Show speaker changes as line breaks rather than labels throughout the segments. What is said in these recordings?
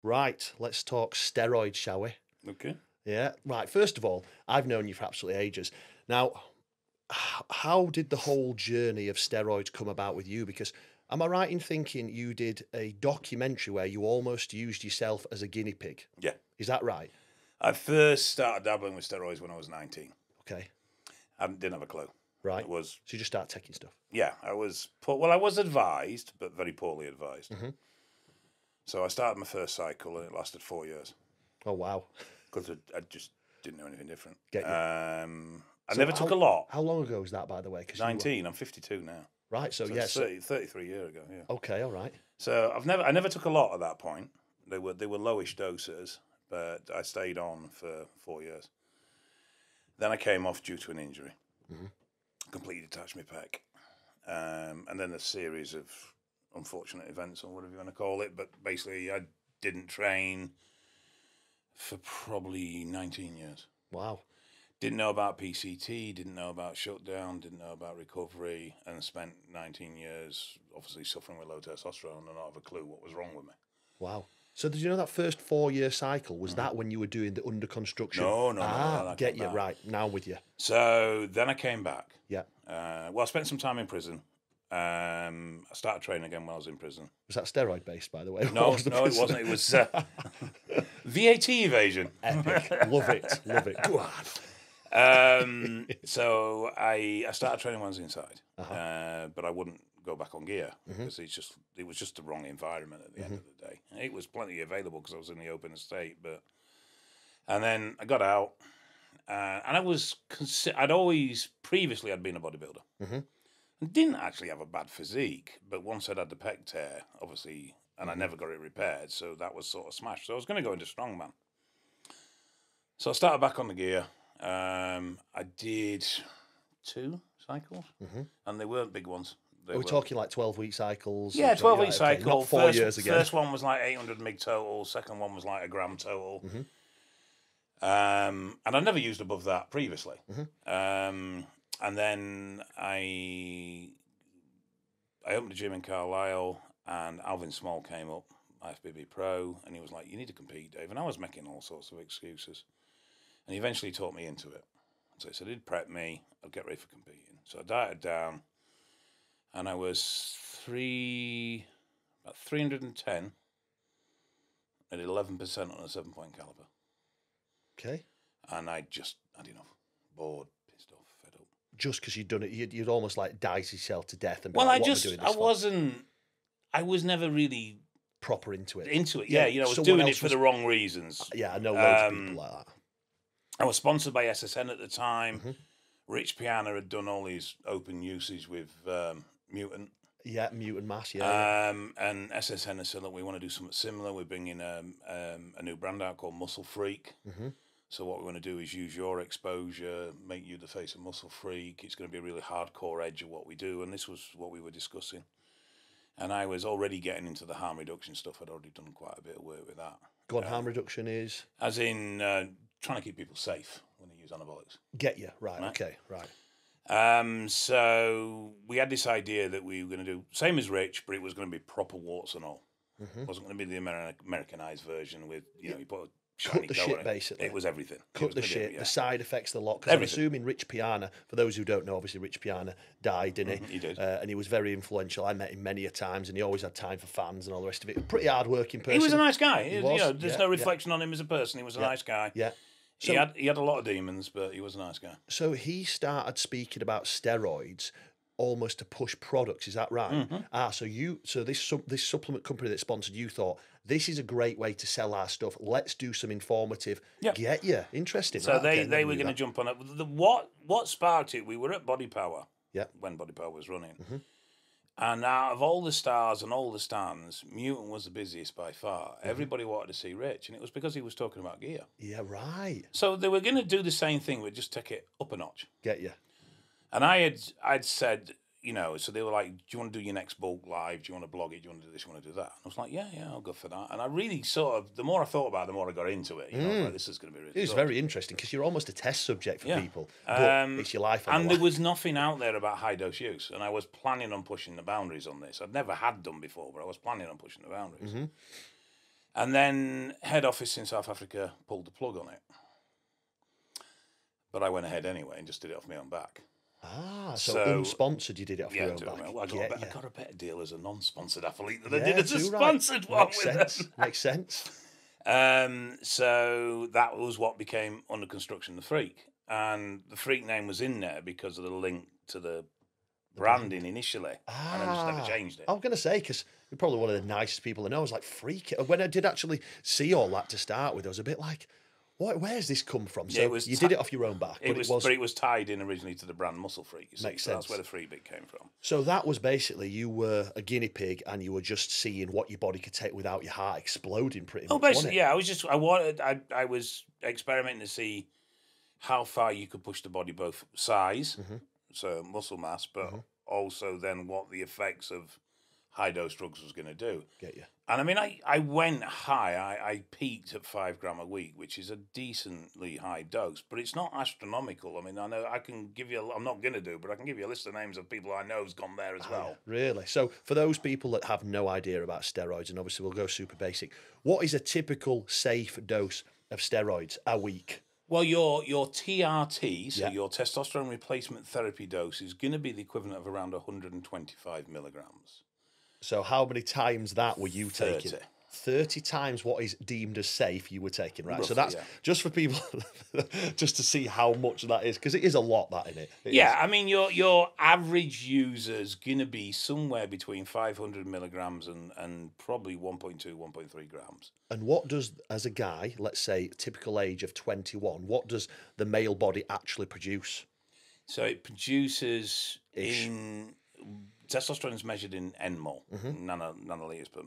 Right, let's talk steroids, shall we?
Okay.
Yeah, right. First of all, I've known you for absolutely ages. Now, how did the whole journey of steroids come about with you? Because am I right in thinking you did a documentary where you almost used yourself as a guinea pig?
Yeah.
Is that right?
I first started dabbling with steroids when I was 19.
Okay,
I didn't have a clue.
right.
It was,
So you just start taking stuff.
yeah, I was, well, I was advised, but very poorly advised.
Mhm.
So I started my first cycle and it lasted 4 years
Oh, wow.
because I just didn't know anything different.
Get you.
I
So
never took a lot.
How long ago was that, by the way? 'Cause you were-
19, I'm 52 now.
Right, so
So
yeah.
it's 33 years ago, yeah.
Okay, all right.
So I never took a lot at that point. They were lowish doses, but I stayed on for 4 years. Then I came off due to an injury.
Mhm.
Completely detached my pec. And then a series of unfortunate events, or whatever you want to call it. But basically, I didn't train for probably 19 years.
Wow.
Didn't know about PCT, didn't know about shutdown, didn't know about recovery, and spent 19 years obviously suffering with low testosterone and not have a clue what was wrong with me.
Wow. So did you know that first 4 year cycle, was that when you were doing the under construction?
No.
Ah,
I
get
came
you,
back.
right. Now I'm with you.
So then I came back.
Yeah.
Well, I spent some time in prison. I started training again when I was in prison.
Was that steroid based, by the way?
No,
What was the
it
prison?
wasn't. It was VAT evasion.
Epic. Love it. Love it. Go on.
So I started training when I was inside,
Uh-huh.
but I wouldn't go back on gear because it was just the wrong environment at the end of the day. It was plenty available because I was in the open estate, and then I got out, and I'd always previously I'd been a bodybuilder.
Mhm.
And didn't actually have a bad physique, but once I'd had the pec tear, obviously, and I never got it repaired, so that was sort of smashed. So I was going to go into strongman. So I started back on the gear. I did 2 cycles, and they weren't big ones.
Are we talking like 12-week cycles?
Yeah, 12-week
Okay,
cycle.
not 4 years again.
First one was like 800 mg total. Second one was like a gram total. And I never used above that previously. And then I opened a gym in Carlisle, and Alvin Small came up, IFBB Pro, and he was like, "You need to compete, Dave." And I was making all sorts of excuses. And he eventually talked me into it. So he said he'd prep me, I'd get ready for competing. So I dieted down, and I was about 310 at 11% on a 7-point caliber.
Okay.
And I had enough. Bored, pissed off, fed up.
Just because you'd done it, you'd almost like diced yourself to death. And be
Well,
like,
I
what am doing this for?
I was never really
proper into it.
Yeah, I was doing it for the wrong reasons.
Yeah, I know loads of people like that.
I was sponsored by SSN at the time. Rich Piana had done all his open usage with Mutant.
Yeah, Mutant Mass, yeah.
And SSN has said, look, we want to do something similar. We're bringing a new brand out called Muscle Freak. So what we want to do is use your exposure, make you the face of Muscle Freak. It's going to be a really hardcore edge of what we do. And this was what we were discussing. And I was already getting into the harm reduction stuff. I'd already done quite a bit of work with that.
Go on, harm reduction is?
As in trying to keep people safe when they use anabolics.
Get you, right. Okay, right.
So we had this idea that we were going to do, same as Rich, but it was going to be proper warts and all. It wasn't going to be the Americanized version with, you put a shiny
Cut the
coat
shit,
on it.
basically.
It was everything.
Cut the shit, the side effects, the lot. Because I'm assuming Rich Piana, for those who don't know, obviously Rich Piana died, didn't he?
He did.
And he was very influential. I met him many a times, and he always had time for fans and all the rest of it. Pretty hard-working person.
He was a nice guy.
He was,
there's no reflection on him as a person. He was a nice guy.
Yeah. So,
he had a lot of demons, but he was a nice guy.
So he started speaking about steroids almost to push products. Is that right? So this supplement company that sponsored you thought this is a great way to sell our stuff. Let's do some informative.
Yep.
Get you interesting.
So they were going to jump on it. What sparked it? We were at Body Power.
Yeah.
When Body Power was running. And out of all the stars and all the stands, Mutant was the busiest by far. Everybody wanted to see Rich, and it was because he was talking about gear.
Yeah, right.
So they were going to do the same thing, but just take it up a notch.
Get you.
And I'd said, so they were like, do you want to do your next bulk live? Do you want to blog it? Do you want to do this? Do you want to do that? And I was like, yeah, I'll go for that. And I really the more I thought about it, the more I got into it. I was like, this is going to be really
It was
good.
very interesting because you're almost a test subject for people. But it's your life.
And there was nothing out there about high dose use. And I was planning on pushing the boundaries on this. I'd never had done before, but I was planning on pushing the boundaries. And then head office in South Africa pulled the plug on it. But I went ahead anyway and just did it off my own back.
Ah, so unsponsored, you did it off your own back.
I got a better deal as a non-sponsored athlete than I did as a
too
sponsored one.
Makes sense. Makes sense.
So that was what became Under Construction the Freak. And the Freak name was in there because of the link to the branding initially. And I just never changed it.
I was going to say, because you're probably one of the nicest people I know. I was like, freak. When I did actually see all that to start with, I was a bit like, where's this come from? So you did it off your own back.
But it was tied in originally to the brand Muscle Freak. You see,
Makes sense.
That's where the Freak bit came from.
So that was basically, you were a guinea pig and you were just seeing what your body could take without your heart exploding pretty much.
Oh, basically, yeah. I was experimenting to see how far you could push the body, both size, so muscle mass, but also then what the effects of high dose drugs was going to do.
Get you.
And I mean, I went high. I peaked at 5 gram a week, which is a decently high dose, but it's not astronomical. I mean, I know I can give you, I'm not going to do, but I can give you a list of names of people I know has gone there as well.
Really? So for those people that have no idea about steroids, and obviously we'll go super basic, what is a typical safe dose of steroids a week?
Well, your TRT, so your testosterone replacement therapy dose, is going to be the equivalent of around 125 milligrams.
So how many times that were you
30.
taking? 30 times what is deemed as safe you were taking, right?
Roughly,
so that's just for people, just to see how much that is, because it is a lot, that, in it.
I mean, your average user's going to be somewhere between 500 milligrams and probably 1.2, 1.3 grams.
And what does, as a guy, let's say typical age of 21, what does the male body actually produce?
So it produces testosterone is measured in nmol, nanoliters per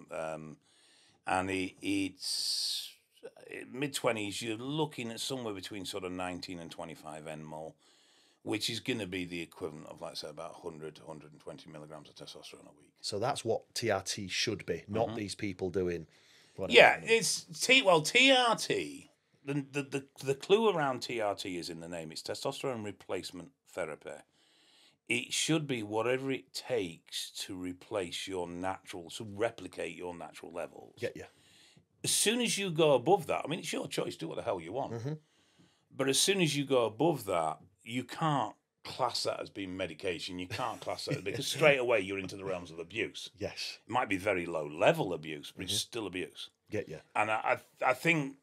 and it's mid-20s, you're looking at somewhere between sort of 19 and 25 nmol, which is going to be the equivalent of, like, say, about 100 to 120 milligrams of testosterone a week.
So that's what TRT should be, not these people doing whatever.
Yeah, it's TRT. The clue around TRT is in the name. It's testosterone replacement therapy. It should be whatever it takes to replace to replicate your natural levels.
Get you.
As soon as you go above that, I mean, it's your choice, do what the hell you want. But as soon as you go above that, you can't class that as being medication. You can't class that because straight away you're into the realms of abuse.
Yes.
It might be very low level abuse, but it's still abuse.
Get you. And
I think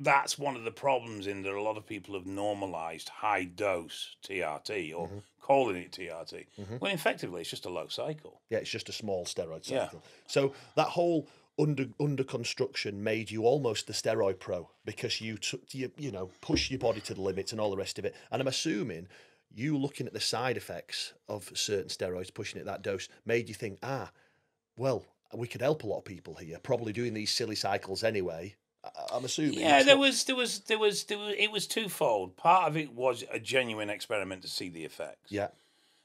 that's one of the problems in that a lot of people have normalized high dose TRT or calling it TRT, when effectively it's just a low cycle.
Yeah, it's just a small steroid cycle. So that whole under construction made you almost the steroid pro, because you took you push your body to the limits and all the rest of it. And I'm assuming you looking at the side effects of certain steroids, pushing it that dose, made you think, well, we could help a lot of people here, probably doing these silly cycles anyway. I'm assuming.
Yeah, it was twofold. Part of it was a genuine experiment to see the effects.
Yeah.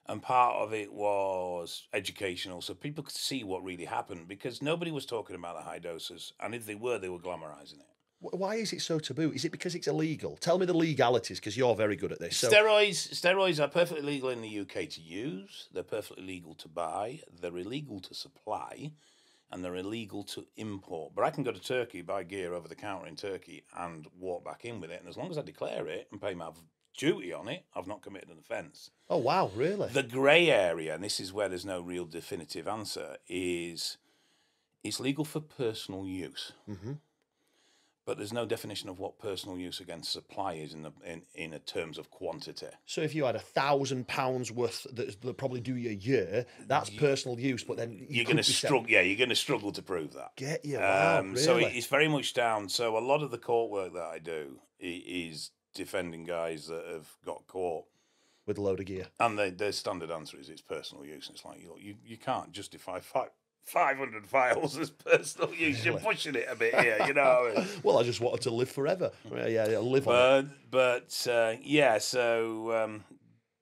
And part of it was educational, so people could see what really happened, because nobody was talking about the high doses, and if they were glamorizing it.
Why is it so taboo? Is it because it's illegal? Tell me the legalities, because you're very good at this. So...
Steroids are perfectly legal in the UK to use. They're perfectly legal to buy. They're illegal to supply. And they're illegal to import. But I can go to Turkey, buy gear over the counter in Turkey, and walk back in with it. And as long as I declare it and pay my duty on it, I've not committed an offence.
Oh, wow, really?
The grey area, and this is where there's no real definitive answer, is it's legal for personal use. But there's no definition of what personal use against supply is in terms of quantity. So
if you had £1,000 worth that probably do you a year, that's personal use. But then
you're going to struggle. Yeah, you're going to struggle to prove that.
Get you. Wow, really?
So it's very much down. So a lot of the court work that I do is defending guys that have got caught
with a load of gear.
And their standard answer is it's personal use. And it's like, you can't justify 500 files as personal use. You're pushing it a bit here, you know. What I mean?
Well, I just wanted to live forever. Yeah, live on it.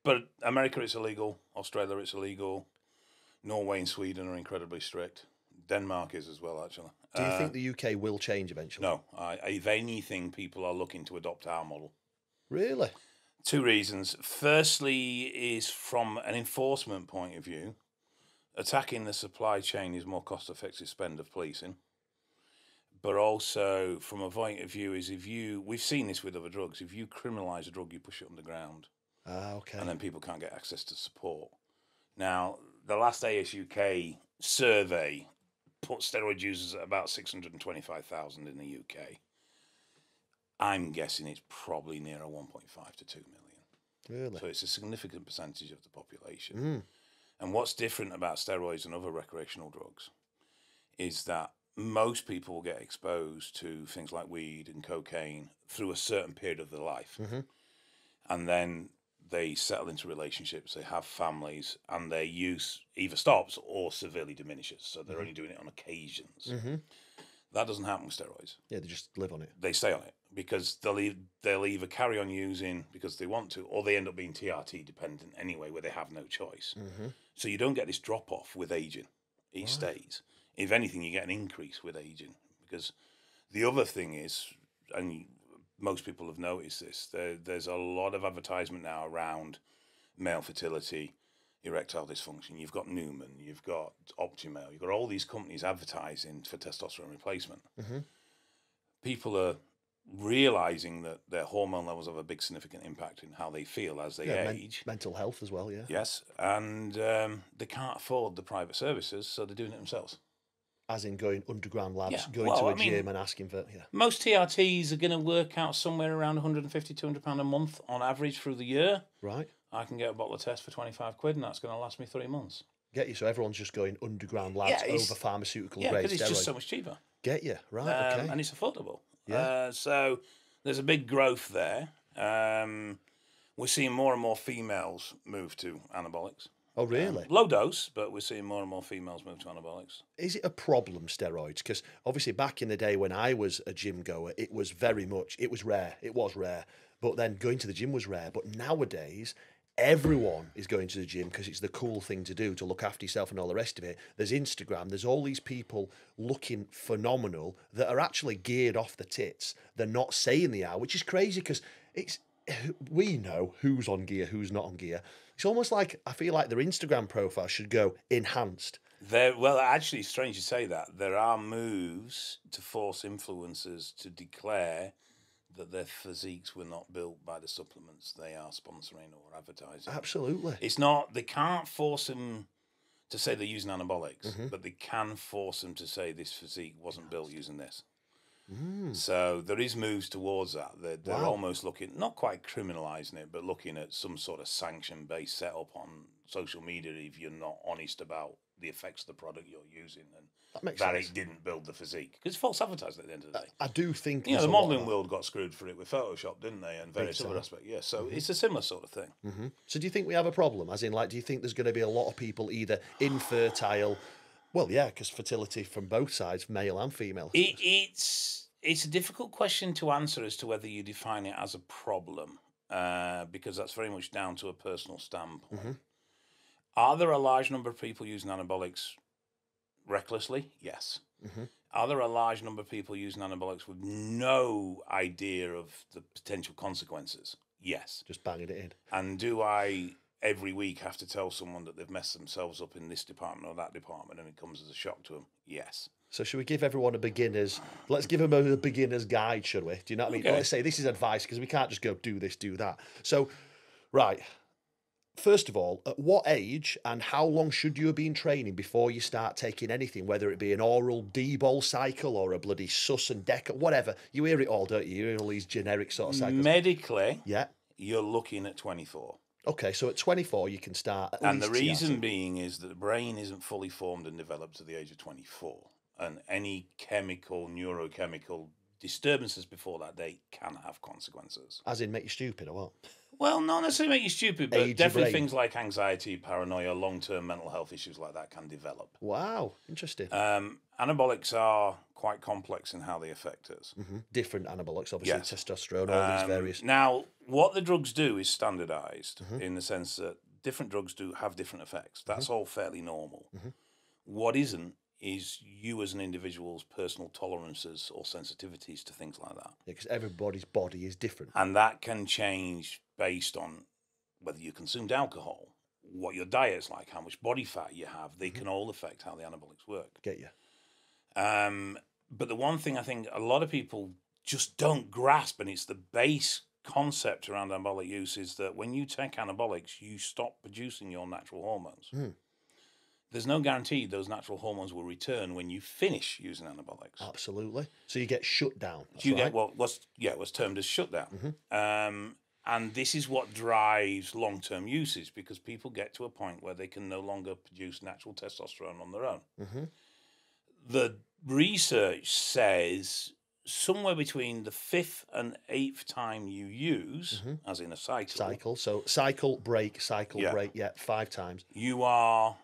But America, it's illegal. Australia, it's illegal. Norway and Sweden are incredibly strict. Denmark is as well, actually.
Do you think the UK will change eventually?
No. If anything, people are looking to adopt our model.
Really?
2 reasons. Firstly is from an enforcement point of view. Attacking the supply chain is more cost-effective spend of policing. but also from a point of view is we've seen this with other drugs. If you criminalise a drug, you push it underground.
Okay.
And then people can't get access to support. Now, the last ASUK survey put steroid users at about 625,000 in the UK. I'm guessing it's probably nearer 1.5 to 2 million.
Really?
So it's a significant percentage of the population. And what's different about steroids and other recreational drugs is that most people will get exposed to things like weed and cocaine through a certain period of their life. And then they settle into relationships, they have families, and their use either stops or severely diminishes. So they're only doing it on occasions. That doesn't happen with steroids.
Yeah, they just live on it.
They stay on it because they'll either carry on using because they want to, or they end up being TRT dependent anyway, where they have no choice. So you don't get this drop off with aging. It stays. If anything, you get an increase with aging, because the other thing is, and most people have noticed this, there's a lot of advertisement now around male fertility, erectile dysfunction. You've got Newman, you've got Optimale, you've got all these companies advertising for testosterone replacement. People are realizing that their hormone levels have a big significant impact in how they feel as they age.
Mental health as well, yeah.
Yes, and they can't afford the private services, so they're doing it themselves.
As in going underground labs, going to a gym and asking for,
Most TRTs are going to work out somewhere around 150, £200 a month on average through the year.
Right.
I can get a bottle of test for 25 quid, and that's going to last me 3 months.
Get you. So everyone's just going underground labs over pharmaceutical grade steroids.
Yeah, because it's just so much cheaper.
Get you. Right, okay.
And it's affordable.
Yeah.
So there's a big growth there. We're seeing more and more females move to anabolics.
Oh, really?
Low dose, but we're seeing more and more females move to anabolics.
Is it a problem, steroids? Because obviously back in the day when I was a gym goer, it was very much, it was rare. It was rare. But then going to the gym was rare. But nowadays, everyone is going to the gym because it's the cool thing to do, to look after yourself and all the rest of it. There's Instagram. There's all these people looking phenomenal that are actually geared off the tits. They're not saying they are, which is crazy because we know who's on gear, who's not on gear. It's almost like, I feel like their Instagram profile should go enhanced.
Well, actually, strange you say that. There are moves to force influencers to declare that their physiques were not built by the supplements they are sponsoring or advertising.
Absolutely.
It's not, they can't force them to say they're using anabolics, but they can force them to say this physique wasn't built using this. So there is moves towards that. They're almost looking, not quite criminalising it, but looking at some sort of sanction-based setup on social media if you're not honest about the effects of the product you're using and that it didn't build the physique. Because it's false advertising at the end of the day.
I do think...
the modelling world got screwed for it with Photoshop, didn't they? And various other aspects. Yeah, so it's a similar sort of thing.
So do you think we have a problem? As in, like, do you think there's going to be a lot of people either infertile... Well, yeah, because fertility from both sides, male and female.
It's a difficult question to answer as to whether you define it as a problem, because that's very much down to a personal standpoint. Are there a large number of people using anabolics recklessly? Yes. Are there a large number of people using anabolics with no idea of the potential consequences? Yes.
Just banging it in.
And do I every week have to tell someone that they've messed themselves up in this department or that department and it comes as a shock to them? Yes.
So should we give everyone let's give them a beginner's guide, should we? Do you know what I mean?
Okay.
Let's say this is advice, because we can't just go do this, do that. So, right, first of all, at what age and how long should you have been training before you start taking anything, whether it be an oral D-bol cycle or a bloody sus and deca, whatever? You hear it all, don't you? You hear all these generic sort of cycles.
Medically,
yeah,
you're looking at 24.
Okay, so at 24 you can start at
and
least
the reason
TRT.
being is that the brain isn't fully formed and developed to the age of 24. And any chemical, neurochemical disturbances before that date can have consequences.
As in make you stupid or what?
Well, not necessarily make you stupid, but
Age
definitely
your brain.
things like anxiety, paranoia, long-term mental health issues like that can develop.
Wow, interesting.
Anabolics are quite complex in how they affect us.
Different anabolics, obviously,
Yes.
testosterone, all these various...
Now, what the drugs do is standardised in the sense that different drugs do have different effects. That's all fairly normal. What isn't is you as an individual's personal tolerances or sensitivities to things like that.
Yeah, because everybody's body is different.
And that can change based on whether you consumed alcohol, what your diet's like, how much body fat you have. They can all affect how the anabolics work.
Get you.
But the one thing I think a lot of people just don't grasp, and it's the base concept around anabolic use, is that when you take anabolics, you stop producing your natural hormones. There's no guarantee those natural hormones will return when you finish using anabolics.
Absolutely. So you get shut down.
So you get what's termed as shutdown. And this is what drives long-term uses, because people get to a point where they can no longer produce natural testosterone on their own. The research says somewhere between the 5th and 8th time you use, as in a cycle.
So cycle, break, 5 times.
You are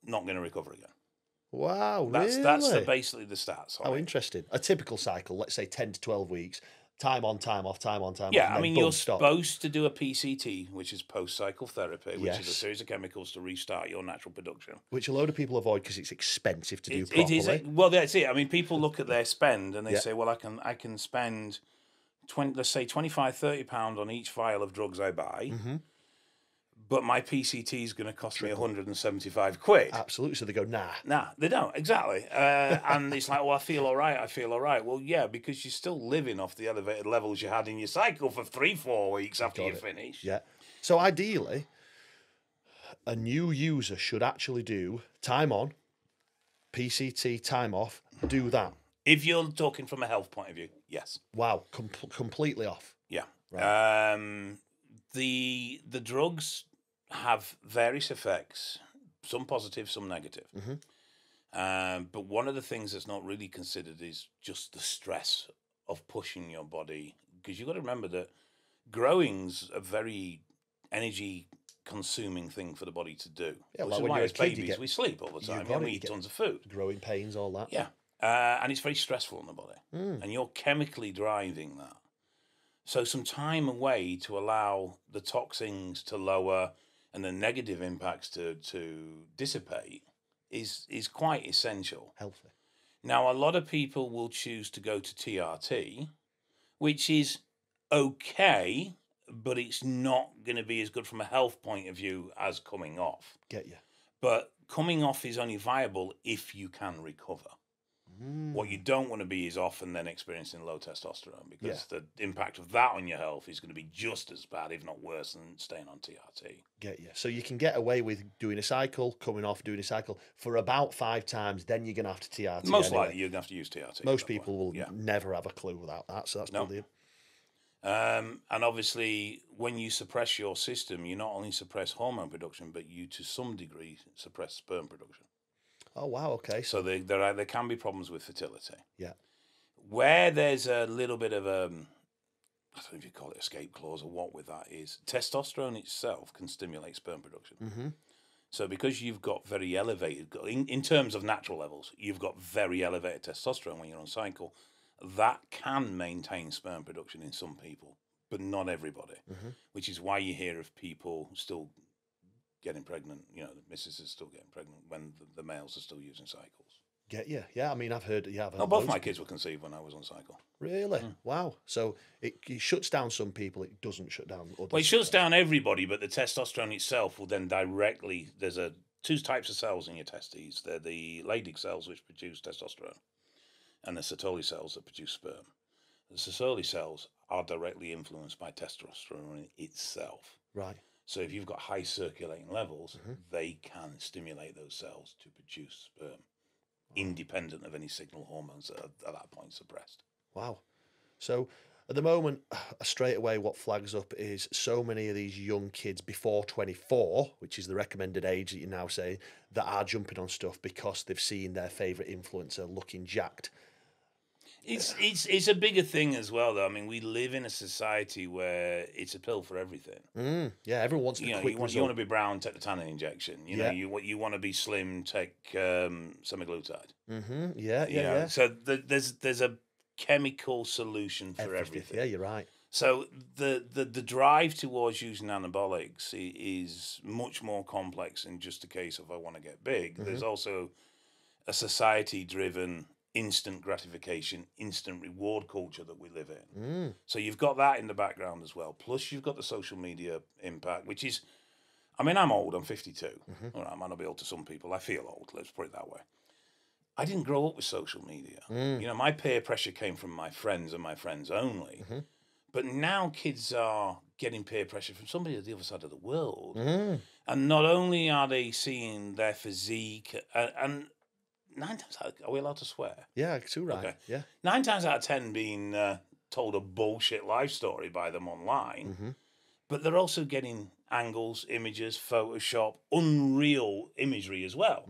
not going to recover again.
Wow,
That's
really?
basically the stats.
Oh, interesting. A typical cycle, let's say 10 to 12 weeks, time on, time off, time on, time off.
Yeah, I mean, you're
stop.
supposed to do a PCT, which is post-cycle therapy, which is a series of chemicals to restart your natural production.
Which a load of people avoid because it's expensive to do properly.
It is. Well, that's it. I mean, people look at their spend and they say, well, I can spend, let's say, £25, £30 on each vial of drugs I buy, but my PCT is going to cost me 175 quid.
Absolutely. So they go, nah.
Nah, they don't. Exactly. And it's like, oh, I feel all right. Well, yeah, because you're still living off the elevated levels you had in your cycle for 3-4 weeks after you finish.
Yeah. So ideally, a new user should actually do time on, PCT, time off, do that.
If you're talking from a health point of view, yes.
Wow, completely off.
Yeah.
Right.
The drugs have various effects, some positive, some negative. But one of the things that's not really considered is just the stress of pushing your body, because you've got to remember that growing's a very energy consuming thing for the body to do.
Yeah,
which
like
is
when
why
you're a
as
kid,
babies we sleep all the time and we eat tons of food.
Growing pains, all that.
Yeah. And it's very stressful on the body. And you're chemically driving that. So some time away to allow the toxins to lower and the negative impacts to dissipate is quite essential.
Healthy.
Now, a lot of people will choose to go to TRT, which is okay, but it's not going to be as good from a health point of view as coming off.
Get you.
But coming off is only viable if you can recover. What you don't want to be is off and then experiencing low testosterone, because the impact of that on your health is going to be just as bad, if not worse, than staying on TRT.
Get you. So you can get away with doing a cycle, coming off, doing a cycle for about 5 times, then you're going to have to TRT.
Most likely you're going to have to use TRT.
Most people will never have a clue without that, so that's brilliant.
And obviously, when you suppress your system, you not only suppress hormone production, but you, to some degree, suppress sperm production.
Oh, wow, okay.
So there can be problems with fertility.
Yeah.
Where there's a little bit of I don't know if you call it escape clause or what with that is, testosterone itself can stimulate sperm production. So because you've got very elevated, in terms of natural levels, you've got very elevated testosterone when you're on cycle, that can maintain sperm production in some people, but not everybody, which is why you hear of people still getting pregnant, the missus is still getting pregnant when the males are still using cycles.
Get you. Yeah, I mean, I've heard. Yeah,
both my kids were conceived when I was on cycle.
Really? Wow. So it shuts down some people. It doesn't shut down others.
Well, it shuts down everybody, but the testosterone itself will then directly. There's 2 types of cells in your testes. They're the Leydig cells, which produce testosterone, and the Sertoli cells that produce sperm. The Sertoli cells are directly influenced by testosterone itself.
Right.
So if you've got high circulating levels, they can stimulate those cells to produce sperm, independent of any signal hormones that are at that point suppressed.
Wow. So at the moment, straight away, what flags up is so many of these young kids before 24, which is the recommended age that you're now saying, that are jumping on stuff because they've seen their favourite influencer looking jacked.
It's a bigger thing as well, though. I mean, we live in a society where it's a pill for everything.
Yeah, everyone wants the quick result.
You want to be brown, take the tannin injection. You want to be slim, take semaglutide.
Yeah.
So there's a chemical solution for everything.
Yeah, you're right.
So the drive towards using anabolics is much more complex than just a case of I want to get big. There's also a society-driven instant gratification, instant reward culture that we live in. So you've got that in the background as well. Plus you've got the social media impact, which is, I mean, I'm old, I'm 52. All right, I might not be old to some people. I feel old, let's put it that way. I didn't grow up with social media. You know, my peer pressure came from my friends and my friends only. But now kids are getting peer pressure from somebody at the other side of the world. And not only are they seeing their physique, and 9 times out, are we allowed to swear?
Yeah, too right.
Okay.
Yeah.
9 times out of 10 being told a bullshit life story by them online. But they're also getting angles, images, Photoshop, unreal imagery as well.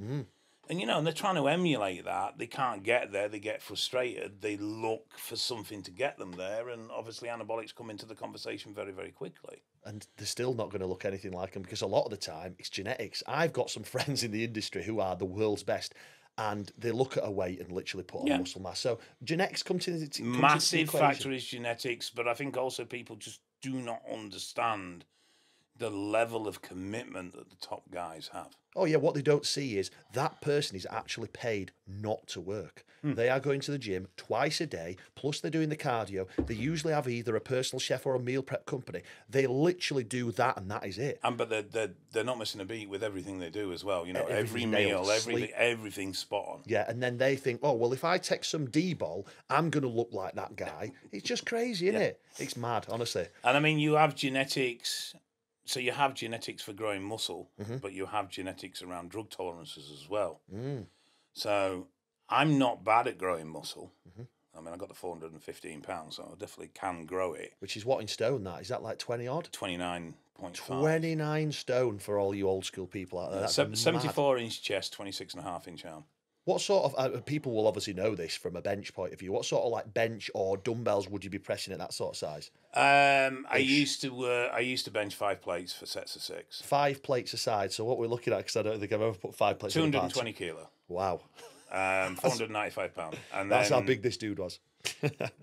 And, you know, and they're trying to emulate that. They can't get there. They get frustrated. They look for something to get them there. And obviously anabolics come into the conversation very, very quickly.
And they're still not going to look anything like them because a lot of the time it's genetics. I've got some friends in the industry who are the world's best, and they look at a weight and literally put on muscle mass. So genetics comes into the
massive
equation.
Factor is genetics, but I think also people just do not understand the level of commitment that the top guys have.
Oh yeah, what they don't see is that person is actually paid not to work. They are going to the gym twice a day, plus they're doing the cardio. They usually have either a personal chef or a meal prep company. They literally do that, and that is it.
But they're not missing a beat with everything they do as well. You know, every
Everything's
meal,
nailed,
everything's spot on.
Yeah, and then they think, oh well, if I take some D-bol, I'm going to look like that guy. It's just crazy, isn't it? It's mad, honestly.
And I mean, you have genetics. So you have genetics for growing muscle, but you have genetics around drug tolerances as well. So I'm not bad at growing muscle. I mean, I got the 415 pounds, so I definitely can grow it.
Which is what in stone that? Is that like 20 odd?
29.5.
29 stone for all you old school people out there. That's
74-inch chest, 26.5-inch arm.
What sort of, people will obviously know this from a bench point of view, what sort of like bench or dumbbells would you be pressing at that sort of size?
I used to bench 5 plates for sets of 6.
5 plates aside, so what we're looking at, because I don't think I've ever put 5 plates
220 kilo.
Wow.
495 pounds. And
That's
then,
how big this dude was.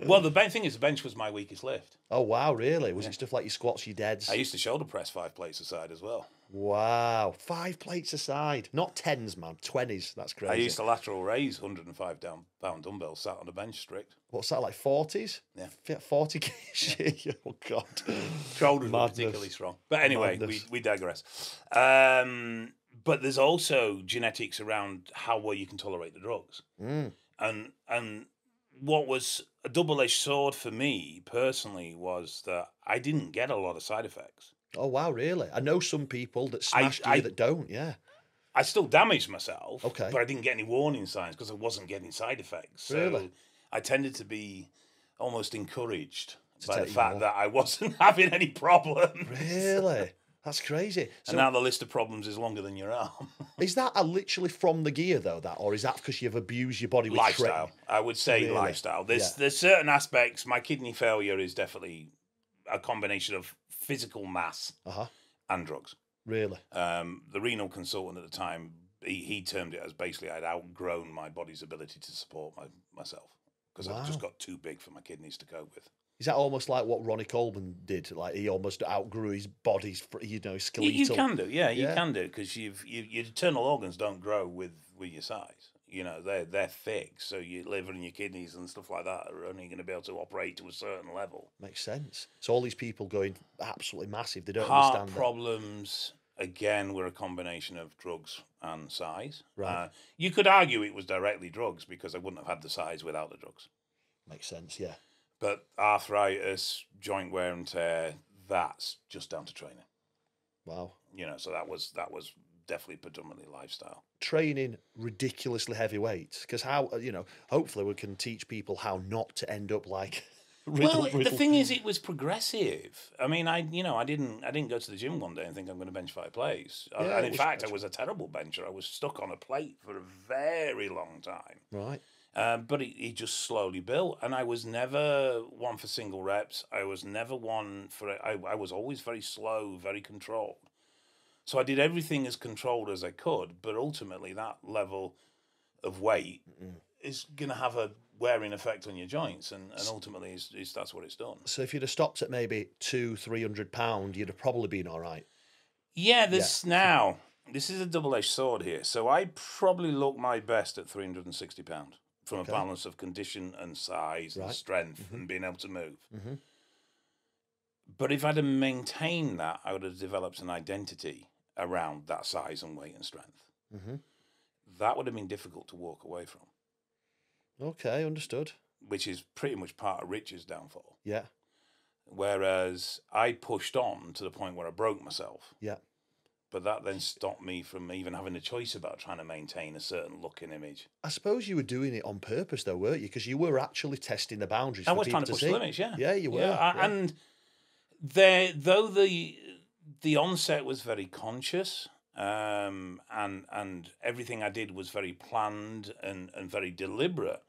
Well, the thing is, the bench was my weakest lift.
Oh, wow, really? Was it stuff like your squats, your deads?
I used to shoulder press 5 plates aside as well.
Wow. 5 plates aside. Not 10s, man. 20s. That's crazy.
I used to lateral raise 105 pound dumbbells sat on a bench strict.
What's that, like 40s?
Yeah.
40 kg? Yeah. Oh, God.
Shoulders were particularly strong. But anyway, we digress. But there's also genetics around how well you can tolerate the drugs. And what was a double-edged sword for me personally was that I didn't get a lot of side effects.
Oh, wow, really? I know some people that smashed you that don't, yeah.
I still damaged myself,
okay,
but I didn't get any warning signs because I wasn't getting side effects. So
really?
I tended to be almost encouraged by the fact that I wasn't having any problems.
Really? That's crazy.
So, and now the list of problems is longer than your arm.
Is that literally from the gear, though, or is that because you've abused your body with
lifestyle? I would say really? Lifestyle. There's certain aspects. My kidney failure is definitely a combination of physical mass and drugs.
Really?
The renal consultant at the time, he termed it as basically I'd outgrown my body's ability to support myself because I've just got too big for my kidneys to cope with.
Is that almost like what Ronnie Coleman did? Like he almost outgrew his body's, skeletal.
You can do, you can do, because your internal organs don't grow with your size. You know, they're thick, so your liver and your kidneys and stuff like that are only going to be able to operate to a certain level.
Makes sense. So all these people going absolutely massive, they don't
understand
understand
problems. Again, were a combination of drugs and size.
Right.
You could argue it was directly drugs because I wouldn't have had the size without the drugs.
Makes sense, yeah.
But arthritis, joint wear and tear, that's just down to training.
Wow.
You know, so that was definitely predominantly lifestyle.
Training ridiculously heavy weights, because hopefully we can teach people how not to end up like.
The thing is, it was progressive. I mean, I didn't go to the gym one day and think I'm going to bench 5 plates. And in fact, I was a terrible bencher. I was stuck on a plate for a very long time.
Right.
But he just slowly built, and I was never one for single reps. I was never one for. I was always very slow, very controlled. So I did everything as controlled as I could, but ultimately that level of weight is going to have a wearing effect on your joints, and ultimately that's what it's done.
So if you'd have stopped at maybe 200-300 pound, you'd have probably been all right.
Yeah, now this is a double-edged sword here. So I probably look my best at 360 pound. From a balance of condition and size and strength and being able to move. But if I'd have maintained that, I would have developed an identity around that size and weight and strength. That would have been difficult to walk away from.
Okay, understood.
which is pretty much part of Richard's downfall.
Yeah,
Whereas I pushed on to the point where I broke myself.
yeah.
But that then stopped me from even having a choice about trying to maintain a certain look and image.
I suppose you were doing it on purpose, though, weren't you? Because you were actually testing the boundaries.
I
for
was
people
trying to push
see.
the limits, yeah.
Yeah, you were.
Yeah,
Yeah.
and though the onset was very conscious, and everything I did was very planned and very deliberate,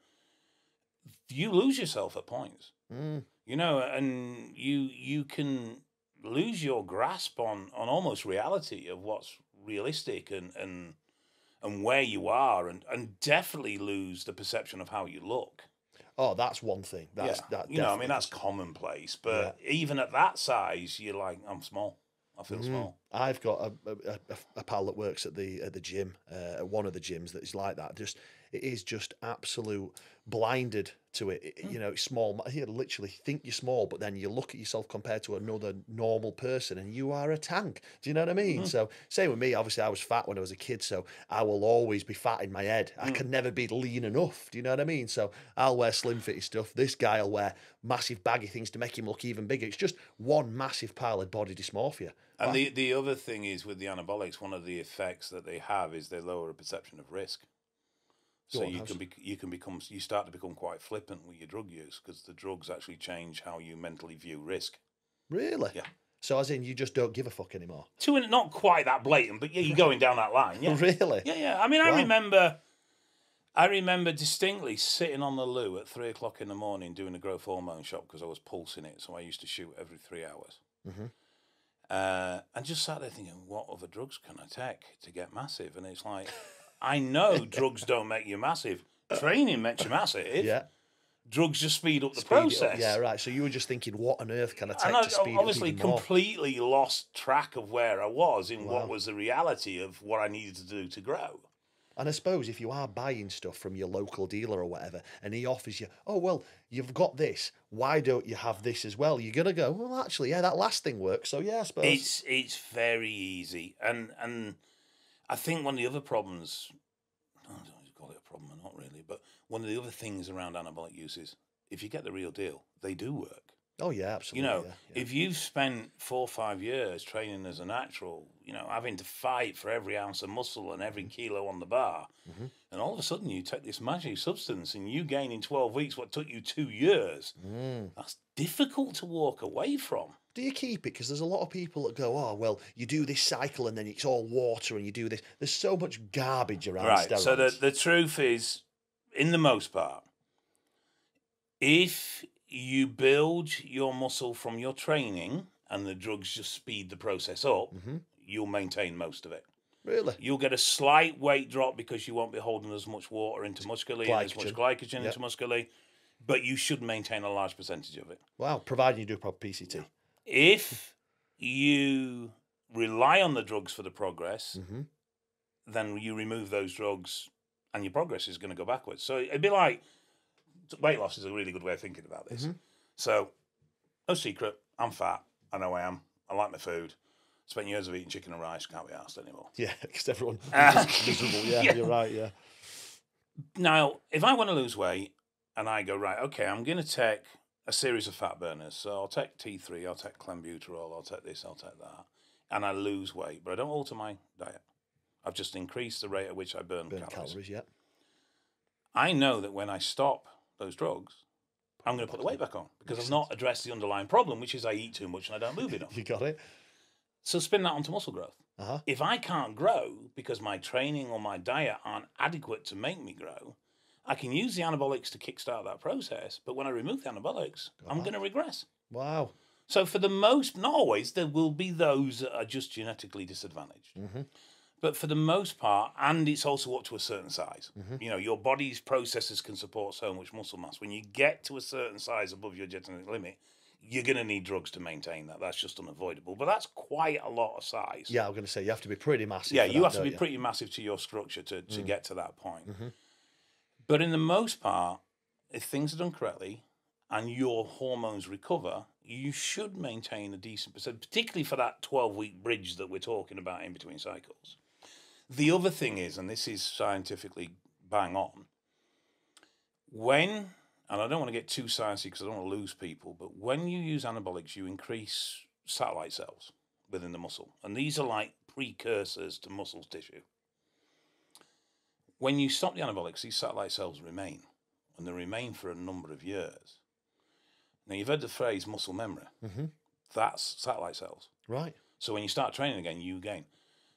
you lose yourself at points. You know, and you can lose your grasp on almost reality of what's realistic and where you are, and definitely lose the perception of how you look.
Oh, that's one thing. That's that.
You know, I mean,
definitely
that's
is.
commonplace, but even at that size, you're like, I'm small. I feel small.
I've got a pal that works at the gym, at one of the gyms that is like that. Just it is just absolute blinded to it. You know, it's small. You literally think you're small, but then you look at yourself compared to another normal person, and you are a tank. Do you know what I mean? So same with me. Obviously, I was fat when I was a kid, so I will always be fat in my head. I can never be lean enough. Do you know what I mean? So I'll wear slim fitty stuff. This guy will wear massive baggy things to make him look even bigger. It's just one massive pile of body dysmorphia.
And the other thing is with the anabolics, one of the effects that they have is they lower a perception of risk. So you start to become quite flippant with your drug use because the drugs actually change how you mentally view risk.
Really?
Yeah.
So as in you just don't give a fuck anymore?
Not quite that blatant, but yeah, you're going down that line. Yeah.
Really?
Yeah. I mean,
Wow.
I remember distinctly sitting on the loo at 3 o'clock in the morning doing a growth hormone shot because I was pulsing it. So I used to shoot every 3 hours. And just sat there thinking, what other drugs can I take to get massive? And it's like, I know drugs don't make you massive. Training makes you massive.
Yeah.
Drugs just speed up the
Speed it up.
process.
Yeah, right. So you were just thinking, what on earth can I take
And I
to speed
obviously
it even more?
completely lost track of where I was in what was the reality of what I needed to do to grow.
And I suppose if you are buying stuff from your local dealer or whatever, and he offers you, oh, well, you've got this, why don't you have this as well? You're going to go, well, actually, yeah, that last thing works. So, yeah, I suppose.
It's very easy. And I think one of the other problems, I don't know if you call it a problem or not really, but one of the other things around anabolic use is if you get the real deal, they do work.
Oh, yeah, absolutely.
You know,
yeah.
if you've spent 4 or 5 years training as a natural, you know, having to fight for every ounce of muscle and every kilo on the bar, and all of a sudden you take this magic substance and you gain in 12 weeks what took you 2 years, that's difficult to walk away from.
Do you keep it? Because there's a lot of people that go, oh, well, you do this cycle and then it's all water and you do this. There's so much garbage around steroids.
So the truth is, in the most part, if you build your muscle from your training and the drugs just speed the process up, you'll maintain most of it.
Really?
You'll get a slight weight drop because you won't be holding as much water into muscly and as much glycogen into muscly, but you should maintain a large percentage of it.
Wow, providing you do proper PCT.
If you rely on the drugs for the progress, then you remove those drugs and your progress is going to go backwards. So it'd be like, weight loss is a really good way of thinking about this. So, no secret, I'm fat. I know I am. I like my food. Spent years of eating chicken and rice. Can't be asked anymore.
Yeah, because everyone is miserable. Yeah, you're right, yeah.
Now, if I want to lose weight and I go, right, okay, I'm going to take a series of fat burners. So I'll take T3, I'll take clenbuterol, I'll take this, I'll take that. And I lose weight, but I don't alter my diet. I've just increased the rate at which I burn calories.
Yeah.
I know that when I stop those drugs, I'm going to put the weight back on because I've not addressed the underlying problem, which is I eat too much and I don't move enough.
You got it.
So spin that onto muscle growth. If I can't grow because my training or my diet aren't adequate to make me grow, I can use the anabolics to kickstart that process. But when I remove the anabolics, I'm going to regress.
Wow.
So for the most, not always, there will be those that are just genetically disadvantaged. But for the most part, and it's also up to a certain size. You know, your body's processes can support so much muscle mass. When you get to a certain size above your genetic limit, you're going to need drugs to maintain that. That's just unavoidable. But that's quite a lot of size.
Yeah, I'm going to say you have to be pretty massive.
Yeah, you have to be pretty massive to your structure to get to that point. But in the most part, if things are done correctly and your hormones recover, you should maintain a decent percent, particularly for that 12-week bridge that we're talking about in between cycles. The other thing is, and this is scientifically bang on, and I don't want to get too sciencey because I don't want to lose people, but when you use anabolics, you increase satellite cells within the muscle. And these are like precursors to muscle tissue. When you stop the anabolics, these satellite cells remain, and they remain for a number of years. Now, you've heard the phrase muscle memory.
Mm-hmm.
That's satellite cells.
Right.
So when you start training again, you gain.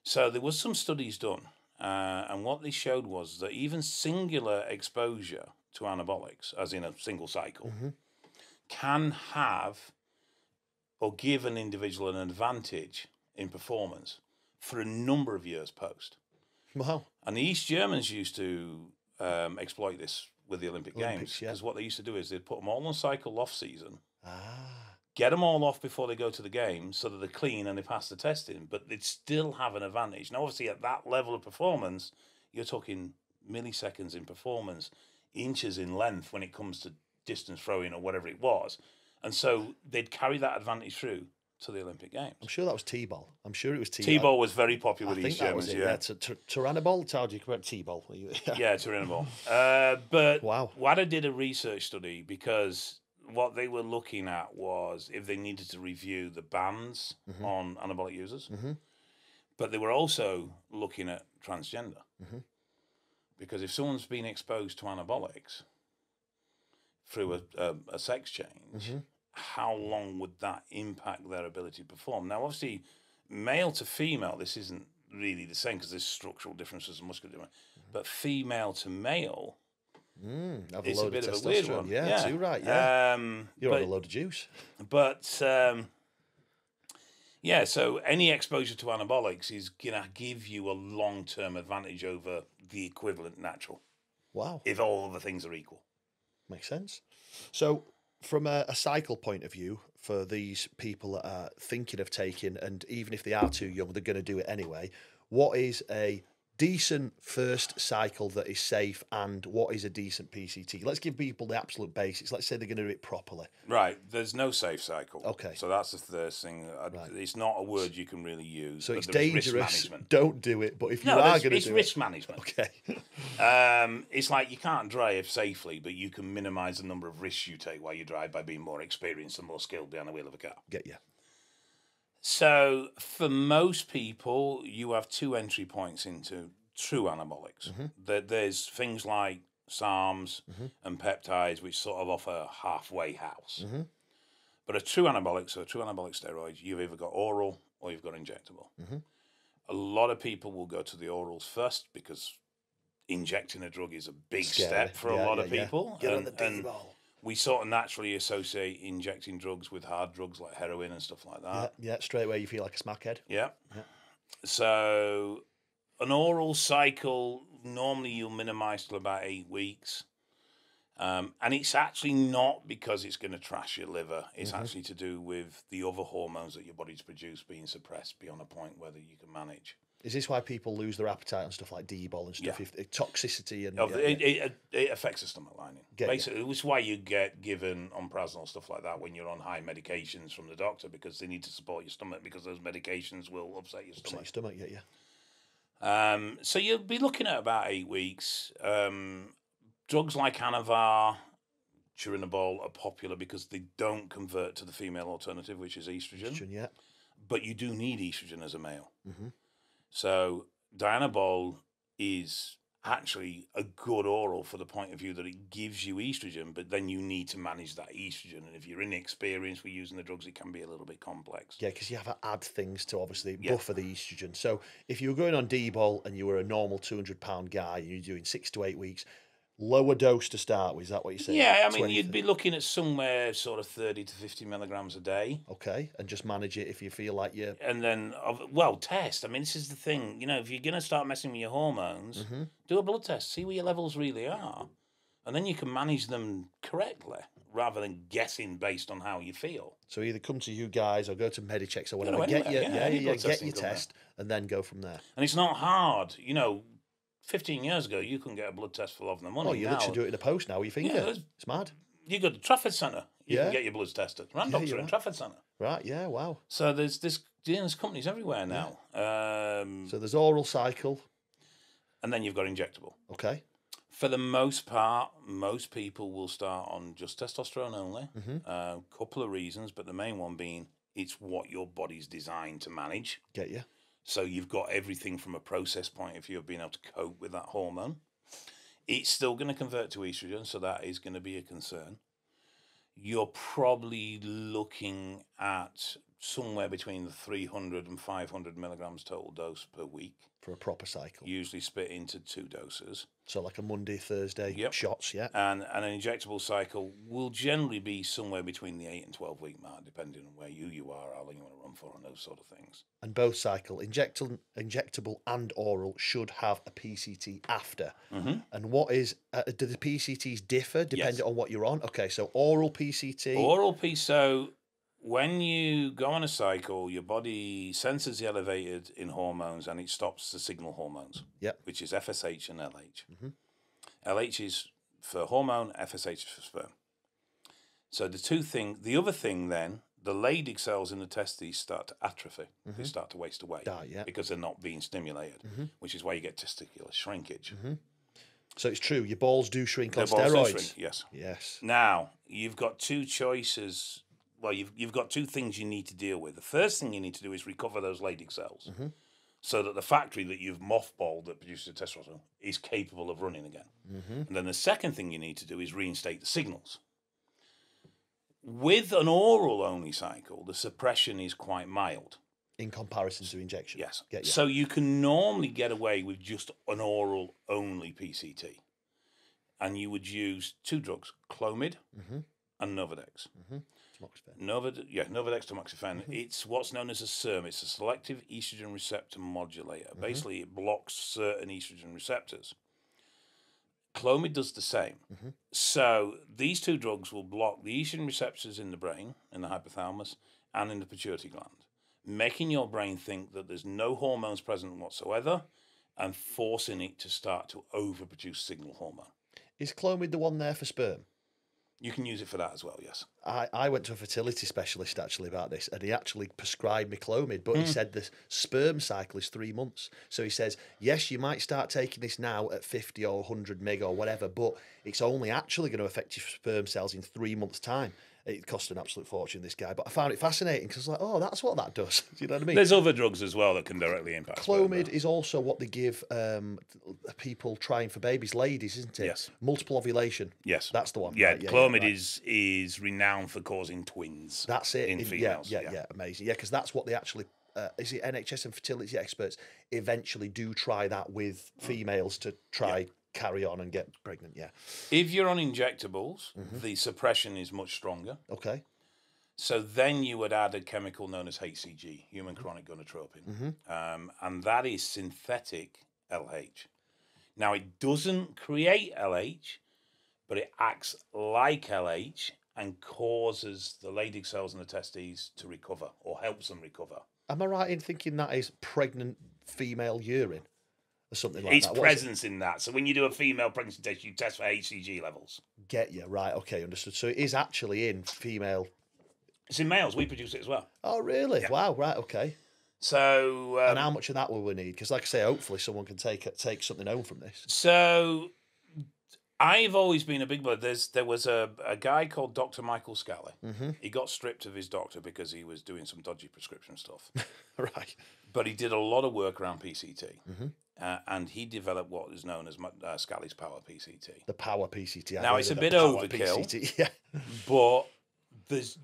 So there was some studies done, and what they showed was that even singular exposure to anabolics, as in a single cycle,
Mm-hmm.
can have or give an individual an advantage in performance for a number of years post.
Wow.
And the East Germans used to exploit this with the Olympic Games, because what they used to do is they'd put them all on cycle off season, get them all off before they go to the games so that they're clean and they pass the testing, but they'd still have an advantage. Now, obviously, at that level of performance, you're talking milliseconds in performance, inches in length when it comes to distance throwing or whatever it was. And so they'd carry that advantage through to the Olympic Games.
I'm sure that was T-ball. I'm sure it was T-ball.
T-ball was very popular with
I
East
think that was
Germans,
it. Yeah, Tyrannoball. How do you correct T-ball?
Yeah, Tyrannoball. But
wow.
WADA did a research study because what they were looking at was if they needed to review the bans on anabolic users, but they were also looking at transgender. Because if someone's been exposed to anabolics through a sex change, how long would that impact their ability to perform? Now, obviously, male to female, this isn't really the same because there's structural differences and muscular differences. But female to male, it's a bit of a weird one.
Yeah, too right. Yeah, you're on a load of juice.
But yeah, so any exposure to anabolics is gonna give you a long-term advantage over the equivalent natural.
Wow.
If all other things are equal.
Makes sense. So, from a cycle point of view, for these people that are thinking of taking, and even if they are too young, they're going to do it anyway, what is a decent first cycle that is safe, and what is a decent PCT? Let's give people the absolute basics. Let's say they're going to do it properly.
Right. There's no safe cycle.
Okay.
So that's the first thing.
Right.
It's not a word you can really use.
So it's dangerous. Don't do it. But if you are going to do it,
it's risk management.
Okay.
It's like you can't drive safely, but you can minimise the number of risks you take while you drive by being more experienced and more skilled behind the wheel of a car.
Get you.
So for most people, you have two entry points into true anabolics. There's things like SARMs and peptides, which sort of offer a halfway house. But a true anabolic, so a true anabolic steroid, you've either got oral or you've got injectable. A lot of people will go to the orals first because injecting a drug is a big step for a lot of people.
Get on the D-ball.
We sort of naturally associate injecting drugs with hard drugs like heroin and stuff like that.
Yeah, straight away you feel like a smackhead.
Yeah. So an oral cycle, normally you'll minimise till about 8 weeks. And it's actually not because it's going to trash your liver. It's actually to do with the other hormones that your body's produce being suppressed beyond a point whether you can manage.
Is this why people lose their appetite on stuff like D-ball and stuff? If toxicity and
it affects the stomach lining. Basically, it's why you get given Omeprazole, stuff like that, when you're on high medications from the doctor, because they need to support your stomach, because those medications will upset your stomach. So you'll be looking at about 8 weeks. Drugs like Anavar, Tyrannoball are popular because they don't convert to the female alternative, which is estrogen. But you do need estrogen as a male. So Dianabol is actually a good oral for the point of view that it gives you estrogen, but then you need to manage that estrogen. And if you're inexperienced with using the drugs, it can be a little bit complex.
Yeah, because you have to add things to obviously buffer the estrogen. So if you were going on D-ball and you were a normal 200-pound guy and you're doing 6 to 8 weeks, lower dose to start with, is that what you're saying?
Yeah, I mean, you'd be looking at somewhere sort of 30 to 50 milligrams a day.
Okay, and just manage it if you feel like you're...
And then, well, test. I mean, this is the thing. You know, if you're going to start messing with your hormones, do a blood test, see where your levels really are. And then you can manage them correctly, rather than guessing based on how you feel.
So either come to you guys or go to Medichecks or whatever,
get
your test, and then go from there.
And it's not hard. You know, 15 years ago, you couldn't get a blood test for love and the money.
Oh, you literally do it in a post now with your finger. It's mad.
You go to Trafford Centre, you can get your bloods tested. Randolph's in Trafford Centre.
Right, yeah, wow.
So there's companies everywhere now.
So there's oral cycle.
And then you've got injectable.
Okay.
For the most part, most people will start on just testosterone only. Couple of reasons, but the main one being it's what your body's designed to manage.
Get you.
So you've got everything from a process point of view of being able to cope with that hormone. It's still going to convert to estrogen, so that is going to be a concern. You're probably looking at somewhere between the 300 and 500 milligrams total dose per week.
For a proper cycle.
Usually split into 2 doses.
So like a Monday, Thursday shots, yeah.
And an injectable cycle will generally be somewhere between the 8 and 12 week mark, depending on where you are, how long you want to run for, and those sort of things.
And both cycle, injectable and oral, should have a PCT after. And what is, do the PCTs differ depending on what you're on? Okay, so oral PCT.
Oral so when you go on a cycle, your body senses the elevated in hormones and it stops the signal hormones, which is FSH and LH. LH is for hormone, FSH is for sperm. So the other thing then, the Leydig cells in the testes start to atrophy. They start to waste away because they're not being stimulated, which is why you get testicular shrinkage.
So it's true, your balls do shrink on
Balls
steroids.
do shrink, yes.
Yes.
Now, you've got 2 choices. Well, you've got 2 things you need to deal with. The first thing you need to do is recover those Leydig cells so that the factory that you've mothballed that produces the testosterone is capable of running again. And then the second thing you need to do is reinstate the signals. With an oral-only cycle, the suppression is quite mild.
In comparison to injection?
Yes.
Get you.
So you can normally get away with just an oral-only PCT. And you would use 2 drugs, Clomid and Novadex. Novadex tamoxifen. It's what's known as a SERM. It's a selective estrogen receptor modulator. Basically, it blocks certain estrogen receptors. Clomid does the same. So these 2 drugs will block the estrogen receptors in the brain, in the hypothalamus, and in the pituitary gland, making your brain think that there's no hormones present whatsoever and forcing it to start to overproduce signal hormone.
Is Clomid the one there for sperm?
You can use it for that as well, yes.
I went to a fertility specialist actually about this, and he actually prescribed me Clomid, but he said the sperm cycle is 3 months. So he says, yes, you might start taking this now at 50 or 100 meg or whatever, but it's only actually going to affect your sperm cells in 3 months' time. It cost an absolute fortune, this guy, but I found it fascinating because, like, oh, that's what that does. Do you know what I mean?
There's other drugs as well that can directly impact.
Clomid is also what they give people trying for babies, ladies, isn't it?
Yes.
Multiple ovulation.
Yes.
That's the one.
Yeah,
right?
Clomid is renowned for causing twins.
That's it.
In females.
Yeah, amazing. Yeah, because that's what they actually, is it NHS and fertility experts eventually do try that with females to try carry on and get pregnant,
If you're on injectables, the suppression is much stronger.
Okay.
So then you would add a chemical known as HCG, human chronic gonadotropin, and that is synthetic LH. Now, it doesn't create LH, but it acts like LH and causes the Leydig cells in the testes to recover or helps them recover.
Am I right in thinking that is pregnant female urine? Something like
it's
that.
Presence in that. So when you do a female pregnancy test, you test for HCG levels.
Get you, right, okay, understood. So it is actually in female.
It's in males. We produce it as well.
Oh, really? Yeah. Wow, right, okay.
So...
and how much of that will we need? Because like I say, hopefully someone can take something home from this.
So I've always been a big believer. There was a guy called Dr. Michael Scally. He got stripped of his doctor because he was doing some dodgy prescription stuff.
Right.
But he did a lot of work around PCT. And he developed what is known as Scally's Power PCT.
The Power PCT.
Now, it's a bit overkill, but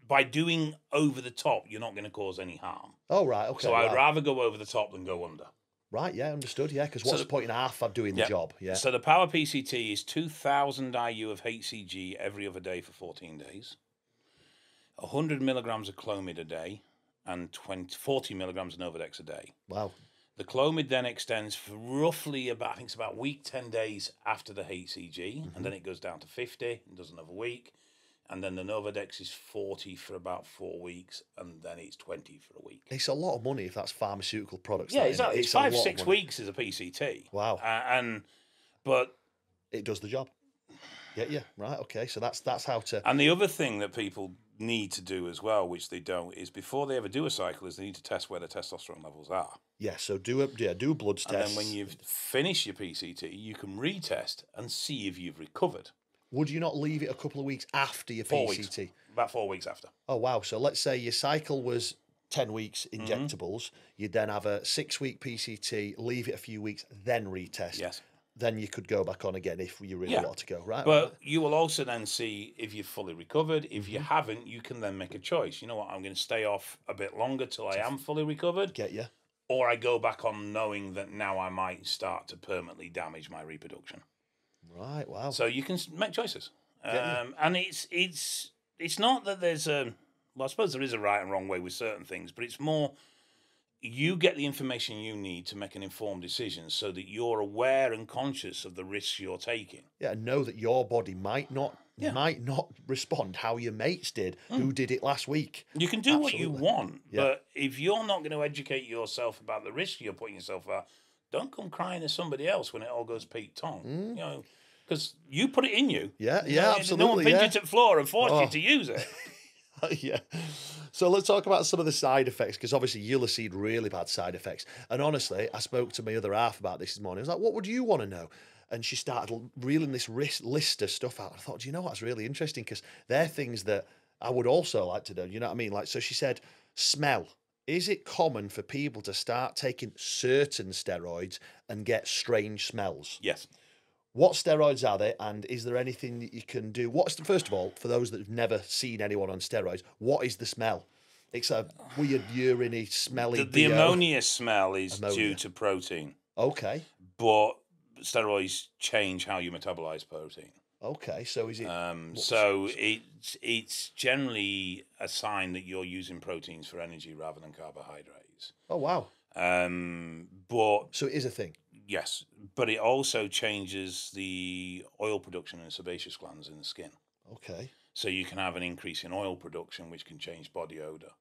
by doing over the top, you're not going to cause any harm.
Oh, right, okay.
So I'd rather go over the top than go under.
Right, yeah, understood, yeah, because what's the point in half of doing the job? Yeah.
So the Power PCT is 2,000 IU of HCG every other day for 14 days, 100 milligrams of Clomid a day, and 40 milligrams of Novadex a day.
Wow.
The Clomid then extends for roughly about, I think it's about week 10 days after the HCG, and then it goes down to 50 and does another week. And then the Novadex is 40 for about 4 weeks, and then it's 20 for a week.
It's a lot of money if that's pharmaceutical products.
Yeah, exactly. It's 5-6 weeks is a PCT.
Wow.
But
it does the job. Yeah. Right. Okay. So that's how to.
And the other thing that people need to do as well, which they don't, is before they ever do a cycle, is they need to test where their testosterone levels are.
Yeah, so do a bloods
And
test.
then when you've finished your PCT, you can retest and see if you've recovered.
Would you not leave it a couple of weeks after your
4
PCT?
weeks. About 4 weeks after.
Oh, wow. So let's say your cycle was 10 weeks injectables. You'd then have a 6-week PCT, leave it a few weeks, then retest.
Yes.
Then you could go back on again if you really want to go, right?
But you will also then see if you've fully recovered. If you haven't, you can then make a choice. You know what? I'm going to stay off a bit longer till I am fully recovered.
Get you.
Or I go back on knowing that now I might start to permanently damage my reproduction.
Right, wow.
So you can make choices. And it's not that there's a... Well, I suppose there is a right and wrong way with certain things, but it's more... You get the information you need to make an informed decision so that you're aware and conscious of the risks you're taking.
Yeah, and know that your body might not respond how your mates did who did it last week.
You can do what you want, but if you're not going to educate yourself about the risk you're putting yourself at, don't come crying to somebody else when it all goes Pete Tong. You know, because you put it in you.
Yeah, absolutely.
No one pinned you to the floor and forced you to use it.
Yeah. So let's talk about some of the side effects, because obviously you'll have seen really bad side effects. And honestly, I spoke to my other half about this morning. I was like, what would you want to know? And she started reeling this list of stuff out. I thought, do you know what's really interesting? Because they're things that I would also like to know. You know what I mean? Like, so she said, smell. Is it common for people to start taking certain steroids and get strange smells?
Yes.
What steroids are they, and is there anything that you can do? First of all, for those that have never seen anyone on steroids, what is the smell? It's a weird, urine-y, smelly...
The ammonia smell is due to protein.
Okay.
But steroids change how you metabolize protein.
Okay, so is it...
So it's generally a sign that you're using proteins for energy rather than carbohydrates.
Oh, wow.
But...
So it is a thing?
Yes, but it also changes the oil production in sebaceous glands in the skin.
Okay.
So you can have an increase in oil production, which can change body odor.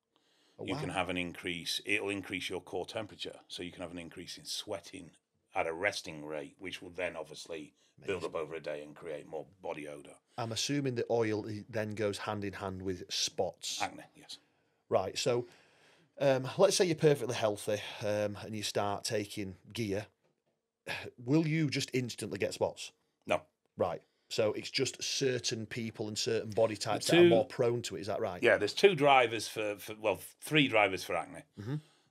Oh,
you
wow.
can have an increase, it'll increase your core temperature. So you can have an increase in sweating at a resting rate, which will then obviously build up over a day and create more body odor.
I'm assuming the oil then goes hand in hand with spots.
Acne, yes.
Right, so let's say you're perfectly healthy and you start taking gear. Will you just instantly get spots?
No.
Right. So it's just certain people and certain body types that are more prone to it. Is that right?
Yeah, there's three drivers for acne.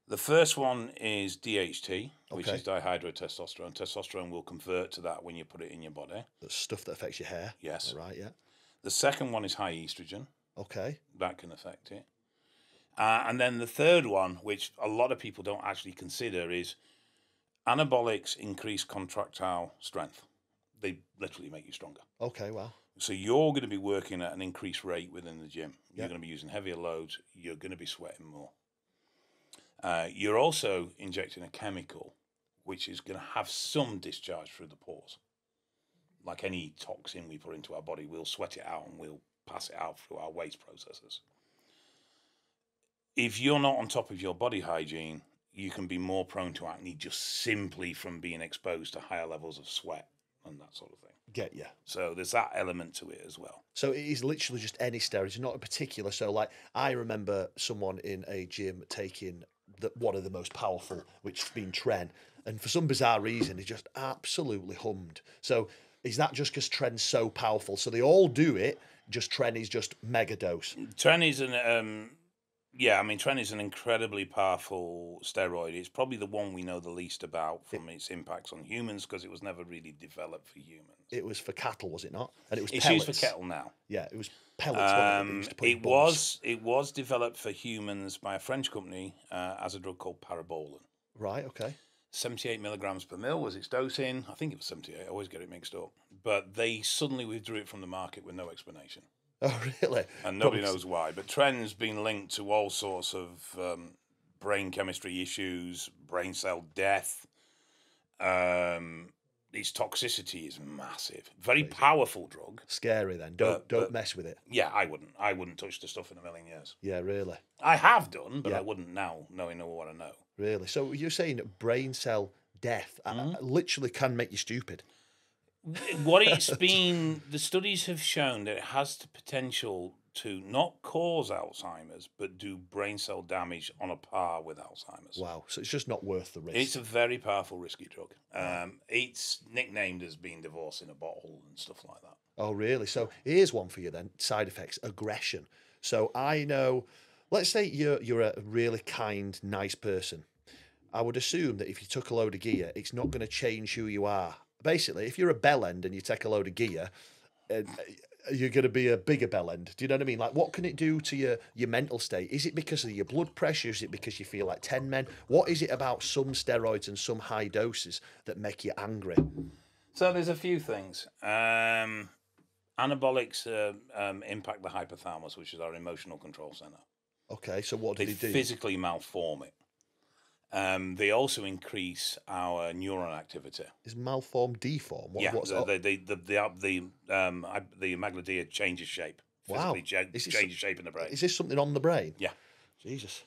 The first one is DHT, which is dihydrotestosterone. Testosterone will convert to that when you put it in your body.
The stuff that affects your hair.
Yes.
Right, yeah.
The second one is high estrogen.
Okay.
That can affect it. And then the third one, which a lot of people don't actually consider, is anabolics increase contractile strength. They literally make you stronger.
Okay, wow.
So you're going to be working at an increased rate within the gym. You're going to be using heavier loads. You're going to be sweating more. You're also injecting a chemical which is going to have some discharge through the pores. Like any toxin we put into our body, we'll sweat it out and we'll pass it out through our waste processes. If you're not on top of your body hygiene, you can be more prone to acne just simply from being exposed to higher levels of sweat and that sort of thing.
Get you.
So there's that element to it as well.
So it is literally just any steroids, not in particular. So like I remember someone in a gym taking one of the most powerful, which has been Tren, and for some bizarre reason, he just absolutely hummed. So is that just because Tren's so powerful? So they all do it, just Tren is just mega dose.
Tren is Tren is an incredibly powerful steroid. It's probably the one we know the least about from its impacts on humans because it was never really developed for humans.
It was for cattle, was it not? And it was
It's
pellets.
used for cattle now.
Yeah, it was pellets.
It was developed for humans by a French company as a drug called parabolan.
Right, okay.
78 milligrams per mil was its dosing. I think it was 78. I always get it mixed up. But they suddenly withdrew it from the market with no explanation.
Oh, really?
And nobody knows why. But Tren's been linked to all sorts of brain chemistry issues, brain cell death. Its toxicity is massive. Very powerful drug.
Scary then. Don't mess with it.
Yeah, I wouldn't. I wouldn't touch the stuff in a million years.
Yeah, really.
I have done, but I wouldn't now, knowing what I know.
Really? So you're saying brain cell death literally can make you stupid?
What it's been, the studies have shown that it has the potential to not cause Alzheimer's, but do brain cell damage on a par with Alzheimer's.
Wow. So it's just not worth the risk.
It's a very powerful, risky drug. It's nicknamed as being divorce in a bottle and stuff like that.
Oh, really? So here's one for you then. Side effects, aggression. So I know, let's say you're a really kind, nice person. I would assume that if you took a load of gear, it's not going to change who you are. Basically, if you're a bell end and you take a load of gear, you're going to be a bigger bell end. Do you know what I mean? Like, what can it do to your mental state? Is it because of your blood pressure? Is it because you feel like 10 men? What is it about some steroids and some high doses that make you angry?
So there's a few things. Anabolics impact the hypothalamus, which is our emotional control center.
Okay, so what do
They
they do?
physically malform it. They also increase our neuron activity.
Is malform deform? What's
the amygdala changes shape.
Wow.
Physically changes shape in the brain.
Is this something on the brain?
Yeah.
Jesus.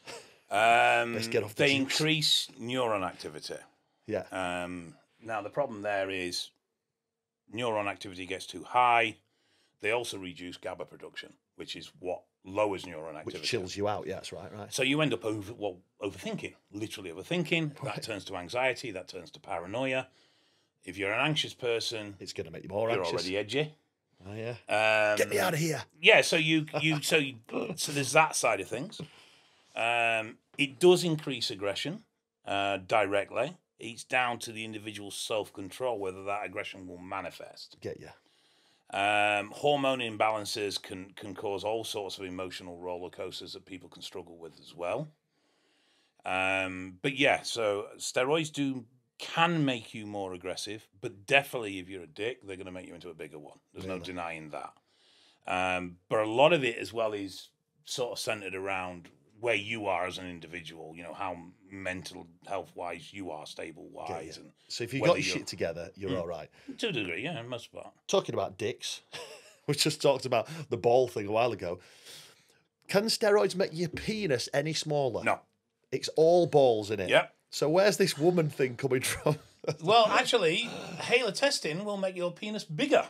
Let's
get off the
They
juice.
increase neuron activity.
Yeah.
Now, the problem there is neuron activity gets too high. They also reduce GABA production, which is what lowers neuron activity.
Which chills you out. Yeah, that's right.
So you end up overthinking, literally overthinking. Right. That turns to anxiety. That turns to paranoia. If you're an anxious person,
it's going to make you more
you're
anxious.
already edgy.
Oh, yeah. Get me out of here.
Yeah, so so there's that side of things. It does increase aggression directly. It's down to the individual's self-control whether that aggression will manifest.
Get you.
Hormone imbalances can cause all sorts of emotional roller coasters that people can struggle with as well. But yeah, so steroids can make you more aggressive, but definitely if you're a dick, they're going to make you into a bigger one. There's no denying that. But a lot of it as well is sort of centered around where you are as an individual, you know, how mental health wise you are, stable wise. And
so if you got your shit together, you're all right.
To a degree, yeah, most part.
Talking about dicks, we just talked about the ball thing a while ago. Can steroids make your penis any smaller?
No.
It's all balls in it.
Yep.
So where's this woman thing coming from?
Well, actually, HeLa testing will make your penis bigger.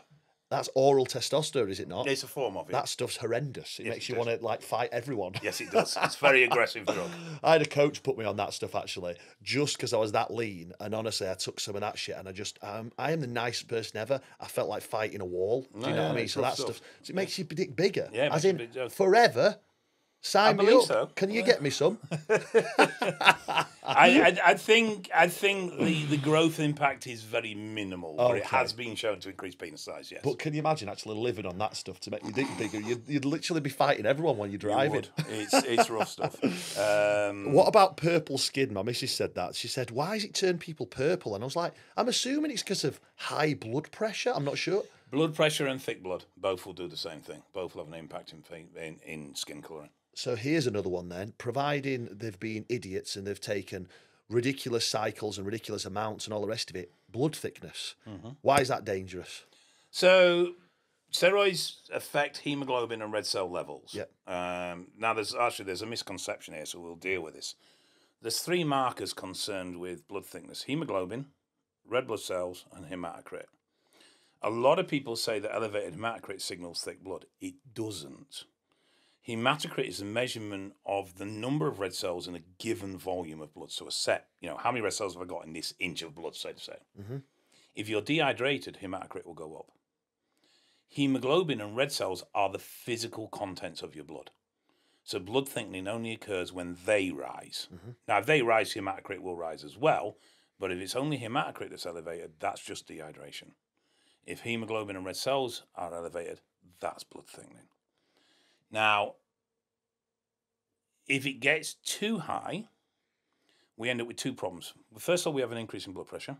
That's oral testosterone, is it not?
It's a form of it.
That stuff's horrendous. It makes you want to like fight everyone.
Yes, it does. It's a very aggressive drug.
I had a coach put me on that stuff actually, just because I was that lean. And honestly, I took some of that shit, and I am the nicest person ever. I felt like fighting a wall. Do you know what I mean? So that stuff. So it makes your dick bigger.
Yeah,
as in forever. Sign me up.
So.
Can you get me some?
I think the growth impact is very minimal, but it has been shown to increase penis size. Yes.
But can you imagine actually living on that stuff to make your dick bigger? You'd literally be fighting everyone when you're driving.
It's rough stuff.
What about purple skin? My missus said that. She said, "Why does it turn people purple?" And I was like, "I'm assuming it's because of high blood pressure. I'm not sure."
Blood pressure and thick blood both will do the same thing. Both will have an impact in skin colouring.
So here's another one then. Providing they've been idiots and they've taken ridiculous cycles and ridiculous amounts and all the rest of it, blood thickness. Mm-hmm. Why is that dangerous?
So steroids affect hemoglobin and red cell levels.
Yep.
Now there's a misconception here, so we'll deal with this. There's 3 markers concerned with blood thickness: hemoglobin, red blood cells, and hematocrit. A lot of people say that elevated hematocrit signals thick blood. It doesn't. Hematocrit is a measurement of the number of red cells in a given volume of blood. So a set, how many red cells have I got in this inch of blood, so to say. Mm-hmm. If you're dehydrated, hematocrit will go up. Hemoglobin and red cells are the physical contents of your blood. So blood thickening only occurs when they rise. Mm-hmm. Now, if they rise, hematocrit will rise as well. But if it's only hematocrit that's elevated, that's just dehydration. If hemoglobin and red cells are elevated, that's blood thickening. Now, if it gets too high, we end up with 2 problems. First of all, we have an increase in blood pressure.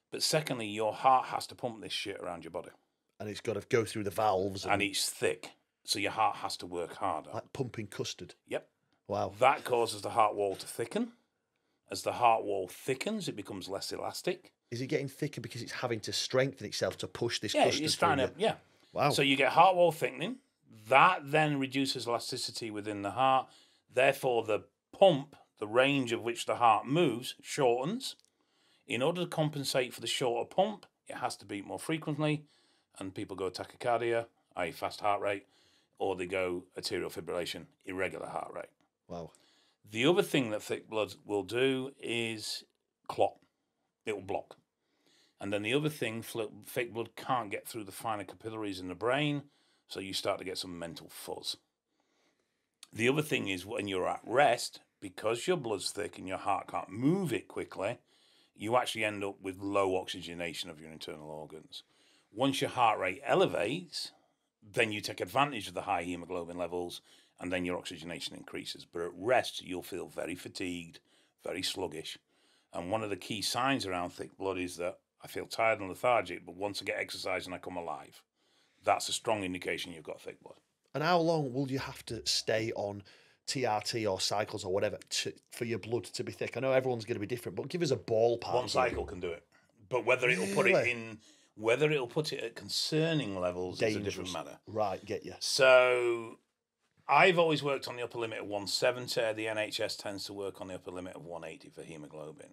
But secondly, your heart has to pump this shit around your body.
And it's got to go through the valves.
And it's thick, so your heart has to work harder.
Like pumping custard.
Yep.
Wow.
That causes the heart wall to thicken. As the heart wall thickens, it becomes less elastic.
Is it getting thicker because it's having to strengthen itself to push this custard
it's trying to,
yeah. Wow.
So you get heart wall thickening. That then reduces elasticity within the heart. Therefore, the pump, the range of which the heart moves, shortens. In order to compensate for the shorter pump, it has to beat more frequently, and people go tachycardia, i.e. fast heart rate, or they go arterial fibrillation, irregular heart rate.
Wow.
The other thing that thick blood will do is clot. It will block. And then the other thing, thick blood can't get through the finer capillaries in the brain, so you start to get some mental fuzz. The other thing is when you're at rest, because your blood's thick and your heart can't move it quickly, you actually end up with low oxygenation of your internal organs. Once your heart rate elevates, then you take advantage of the high hemoglobin levels, and then your oxygenation increases. But at rest, you'll feel very fatigued, very sluggish. And one of the key signs around thick blood is that I feel tired and lethargic, but once I get exercise and I come alive, that's a strong indication you've got thick blood.
And how long will you have to stay on TRT or cycles or whatever for your blood to be thick? I know everyone's going to be different, but give us a ballpark.
One cycle can do it. But whether it'll put it in, whether it'll put it at concerning levels is a different matter.
Right, get you.
So I've always worked on the upper limit of 170. The NHS tends to work on the upper limit of 180 for hemoglobin.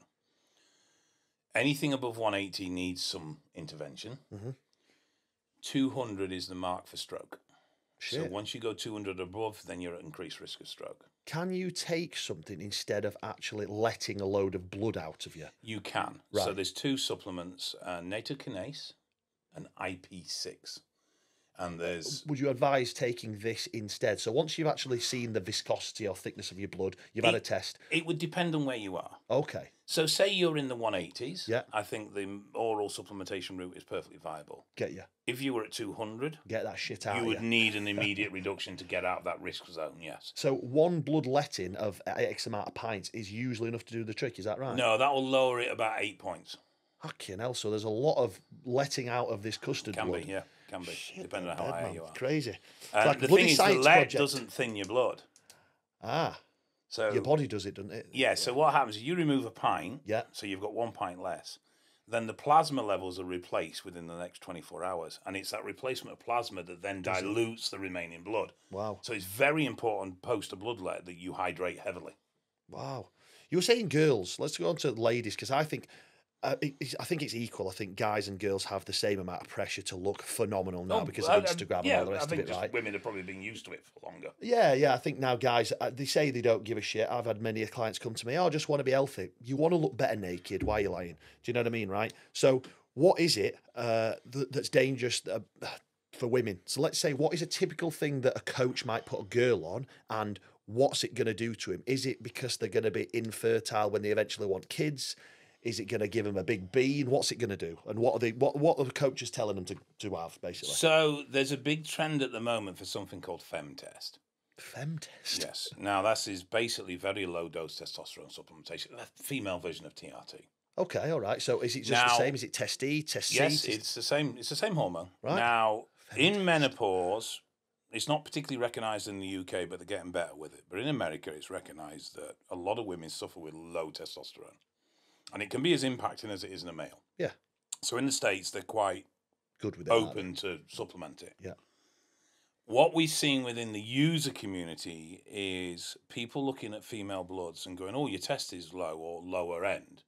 Anything above 180 needs some intervention. 200 is the mark for stroke.
Shit.
So once you go 200 above, then you're at increased risk of stroke.
Can you take something instead of actually letting a load of blood out of you?
You can.
Right.
So there's two supplements, nattokinase and IP6. And there's...
Would you advise taking this instead? So once you've actually seen the viscosity or thickness of your blood, you've had a test.
It would depend on where you are.
Okay.
So say you're in the 180s.
Yeah.
I think the oral supplementation route is perfectly viable.
Get you.
If you were at 200,
get that shit out.
You would need an immediate reduction to get out of that risk zone. Yes.
So one bloodletting of X amount of pints is usually enough to do the trick. Is that right?
No, that will lower it about 8 points.
Fucking hell. So there's a lot of letting out of this custard
can
blood.
Be, yeah, can be. Shit, depending on how high you are.
Crazy.
Like the thing is, the lead doesn't thin your blood.
Ah.
So
your body does it, doesn't it?
Yeah. So what happens is you remove a pint.
Yeah.
So you've got 1 pint less. Then the plasma levels are replaced within the next 24 hours. And it's that replacement of plasma that then dilutes the remaining blood.
Wow.
So it's very important post a bloodlet that you hydrate heavily.
Wow. You were saying girls. Let's go on to ladies, because I think it's equal. I think guys and girls have the same amount of pressure to look phenomenal now because of Instagram and all the rest of it, right?
Women have probably been used to it for longer.
Yeah. I think now guys, they say they don't give a shit. I've had many clients come to me, I just want to be healthy. You want to look better naked. Why are you lying? Do you know what I mean, right? So what is it that's dangerous for women? So let's say, what is a typical thing that a coach might put a girl on, and what's it going to do to him? Is it because they're going to be infertile when they eventually want kids? Is it going to give them a big bean? What's it going to do? And what are the coaches telling them to have, basically?
So there's a big trend at the moment for something called femtest.
Femtest?
Yes. Now, that is basically very low dose testosterone supplementation, a female version of TRT.
Okay, all right. So is it just the same? Is it Test E, Test C?
Yes, it's the same. It's the same hormone.
Right.
Now, in menopause, it's not particularly recognised in the UK, but they're getting better with it. But in America, it's recognised that a lot of women suffer with low testosterone. And it can be as impacting as it is in a male.
Yeah.
So in the States, they're quite
good with
open to supplement it.
Yeah.
What we've seen within the user community is people looking at female bloods and going, oh, your test is low or lower end,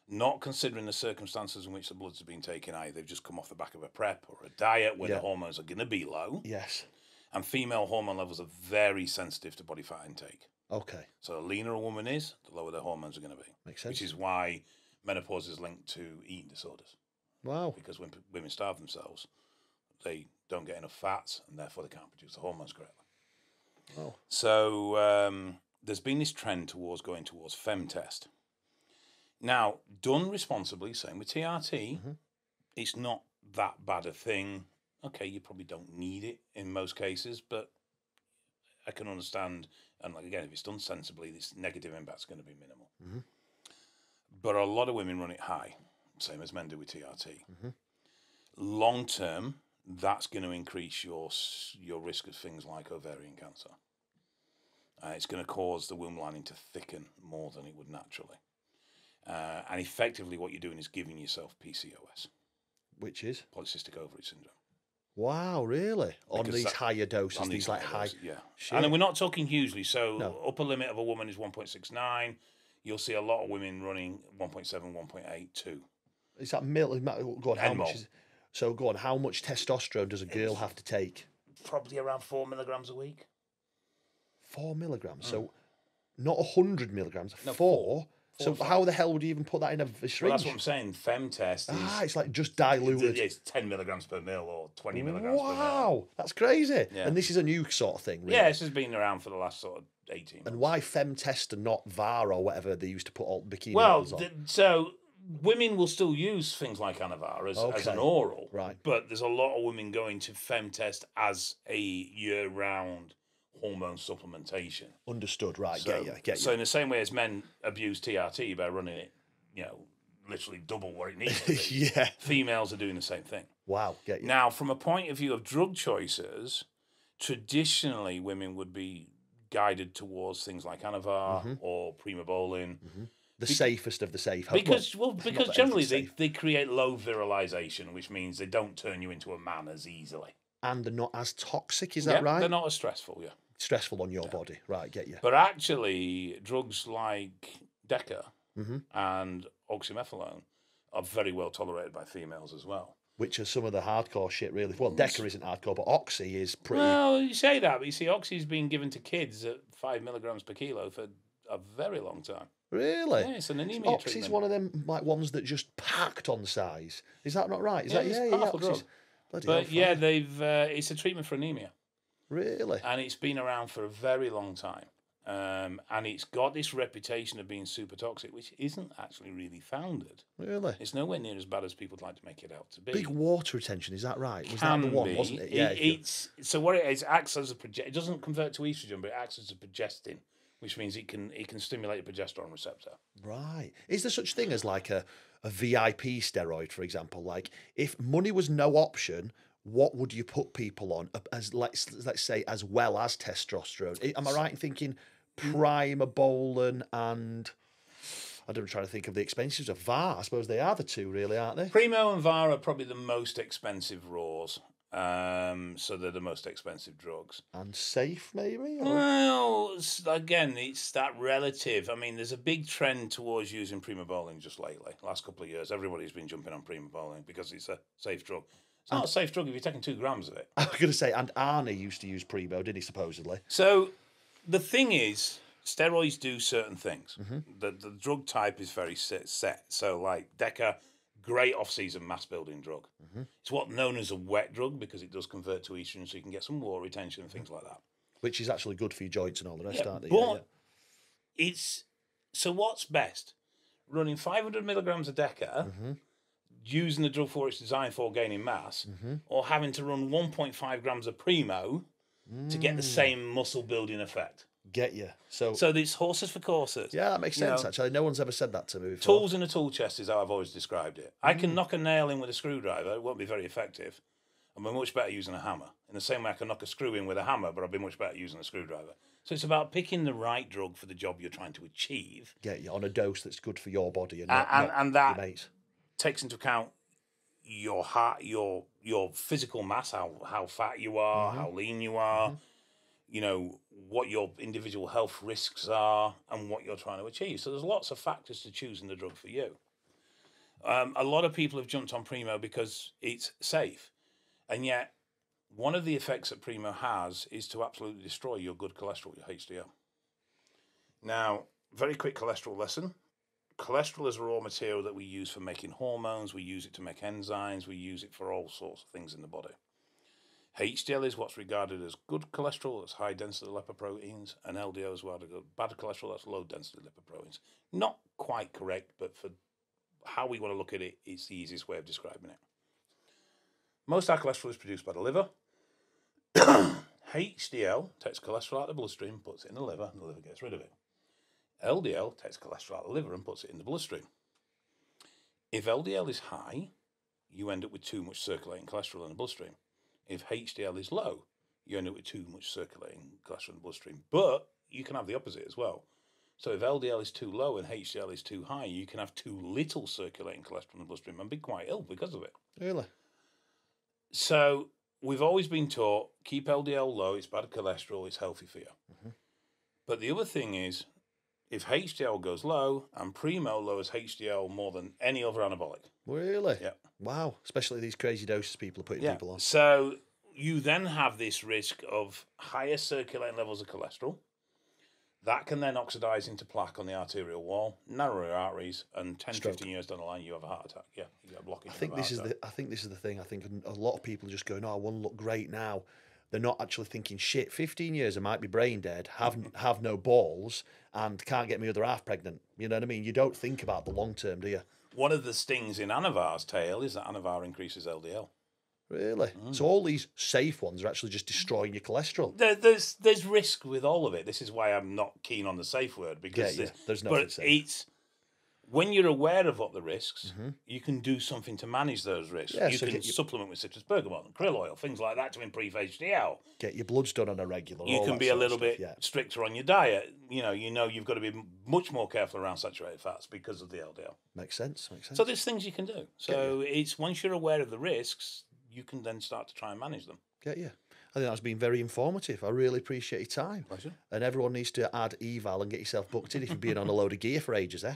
not considering the circumstances in which the bloods have been taken either. They've just come off the back of a prep or a diet where the hormones are going to be low.
Yes.
And female hormone levels are very sensitive to body fat intake.
Okay.
So the leaner a woman is, the lower their hormones are going to be.
Makes sense.
Which is why menopause is linked to eating disorders.
Wow.
Because when women starve themselves, they don't get enough fats, and therefore they can't produce the hormones correctly.
Wow.
So there's been this trend towards going towards femtest. Now, done responsibly, same with TRT, it's not that bad a thing. Okay, you probably don't need it in most cases, but I can understand, and like again, if it's done sensibly, this negative impact's going to be minimal. But a lot of women run it high, same as men do with TRT. Long term, that's going to increase your risk of things like ovarian cancer. It's going to cause the womb lining to thicken more than it would naturally. And effectively, what you're doing is giving yourself PCOS,
which is
polycystic ovary syndrome.
Wow, really? On these higher doses,
on
these like high.
Doses, yeah.
Shit.
And then we're not talking hugely. So upper limit of a woman is 1.69. You'll see a lot of women running 1.7, 1.8, 2.
Is that go on, how much is, so go on, how much testosterone does a girl have to take?
probably around 4 milligrams a week.
4 milligrams. So not 100 milligrams.
No,
4. So
or 5.
how the hell would you even put that in a syringe?
Well, that's what I'm saying. Femtest is...
it's like just diluted.
It's 10 milligrams per mil or 20 milligrams per mil.
Wow, that's crazy.
Yeah.
And this is a new sort of thing, really.
Yeah, this has been around for the last sort of 18 months.
And why femtest and not VAR or whatever they used to put all bikini
Well,
models on?
so women will still use things like Anavar as an oral.
Right.
But there's a lot of women going to femtest as a year-round hormone supplementation.
Understood, right,
So,
get you.
So in the same way as men abuse TRT by running it, literally double what it needs to be,
Yeah.
females are doing the same thing.
Wow, get you.
Now, from a point of view of drug choices, traditionally women would be guided towards things like Anavar or Primobolan.
The safest of the safe.
Because generally
safe.
they create low virilization, which means they don't turn you into a man as easily.
And they're not as toxic, is that right?
They're not as stressful,
Stressful on your body, right, get you.
But actually, drugs like Deca and oxymethylone are very well tolerated by females as well.
Which are some of the hardcore shit, really. Well, Deca isn't hardcore, but Oxy is pretty...
Well, you say that, but you see, Oxy's been given to kids at 5 milligrams per kilo for a very long time.
Really?
Yeah, it's an anemia
Oxy's
treatment.
one of them like ones that just packed on size. Is that not right? Is that
it's a powerful drug.
Bloody
But
hell,
yeah, they've it's a treatment for anemia.
Really?
And it's been around for a very long time. And it's got this reputation of being super toxic, which isn't actually really founded.
Really?
It's nowhere near as bad as people would like to make it out to be.
Big water retention, is that right? Was
Can
that the one,
be.
wasn't it? Yeah.
So what it is, it acts as a it doesn't convert to estrogen, but it acts as a progestin, which means it can stimulate a progesterone receptor.
Right. Is there such thing as like a VIP steroid, for example? Like if money was no option, what would you put people on as let's say as well as testosterone? Am I right in thinking Primobolan and I'm trying to think of the expenses of VAR. I suppose they are the two, really, aren't they?
Primo and VAR are probably the most expensive raws. So they're the most expensive drugs.
And safe, maybe? Or?
Well, again, it's that relative. I mean, there's a big trend towards using Primobolan just lately. Last couple of years, everybody's been jumping on Primobolan because it's a safe drug. It's not a safe drug if you're taking 2 grams of it.
I was going to say, and Arnie used to use Primo, didn't he, supposedly?
So the thing is, steroids do certain things. The drug type is very set. So like Deca, great off-season mass-building drug. It's what's known as a wet drug because it does convert to estrogen, so you can get some water retention and things like that.
Which is actually good for your joints and all the rest, aren't they?
But it's... So what's best? Running 500 milligrams of Deca, using the drug for its designed for gaining mass, or having to run 1.5 grams of Primo to get the same muscle-building effect.
Get you. So
there's horses for courses.
yeah, that makes sense, actually. No one's ever said that to me before.
Tools in a tool chest is how I've always described it. I can knock a nail in with a screwdriver. It won't be very effective. I'll be much better using a hammer. In the same way I can knock a screw in with a hammer, but I'll be much better using a screwdriver. So it's about picking the right drug for the job you're trying to achieve.
Get you on a dose that's good for your body and
that
your mates.
Takes into account your heart, your physical mass, how fat you are, how lean you are, what your individual health risks are and what you're trying to achieve. So there's lots of factors to choosing the drug for you. A lot of people have jumped on Primo because it's safe. And yet, one of the effects that Primo has is to absolutely destroy your good cholesterol, your HDL. Now, very quick cholesterol lesson. Cholesterol is a raw material that we use for making hormones. We use it to make enzymes. We use it for all sorts of things in the body. HDL is what's regarded as good cholesterol, that's high density lipoproteins, and LDL is what bad cholesterol, that's low density lipoproteins. Not quite correct, but for how we want to look at it, it's the easiest way of describing it. Most of our cholesterol is produced by the liver. HDL takes cholesterol out of the bloodstream, puts it in the liver, and the liver gets rid of it. LDL takes cholesterol out of the liver and puts it in the bloodstream. If LDL is high, you end up with too much circulating cholesterol in the bloodstream. If HDL is low, you end up with too much circulating cholesterol in the bloodstream. But you can have the opposite as well. So if LDL is too low and HDL is too high, you can have too little circulating cholesterol in the bloodstream and be quite ill because of it.
Really?
So we've always been taught, keep LDL low, it's bad cholesterol, it's healthy for you. But the other thing is, if HDL goes low, and Primo lowers HDL more than any other anabolic.
Really?
Yeah.
Wow. Especially these crazy doses people are putting people on.
So you then have this risk of higher circulating levels of cholesterol. That can then oxidize into plaque on the arterial wall, narrow your arteries, and 10,
Stroke.
15 years down the line, you have a heart attack. Yeah, you get a blockage.
I think this is the thing. I think a lot of people are just going, "Oh, I want to look great now." They're not actually thinking, "Shit, 15 years I might be brain dead, have no balls, and can't get my other half pregnant." You know what I mean? You don't think about the long term, do you?
One of the stings in Anavar's tail is that Anavar increases LDL.
Really? So all these safe ones are actually just destroying your cholesterol.
There's risk with all of it. This is why I'm not keen on the safe word, because
there's nothing
but
safe.
It's when you're aware of what the risks, you can do something to manage those risks.
Yeah,
you
so
can supplement with citrus bergamot and krill oil, things like that, to improve HDL.
Get your bloods done on a regular.
You
all
can
that
be a
sort of
little
stuff,
bit stricter on your diet. You know you've got to be much more careful around saturated fats because of the LDL.
Makes sense.
So there's things you can do. So it's once you're aware of the risks, you can then start to try and manage them.
Get you. I think that's been very informative. I really appreciate your time.
Pleasure.
And everyone needs to add Eval and get yourself booked in if you've been on a load of gear for ages, eh?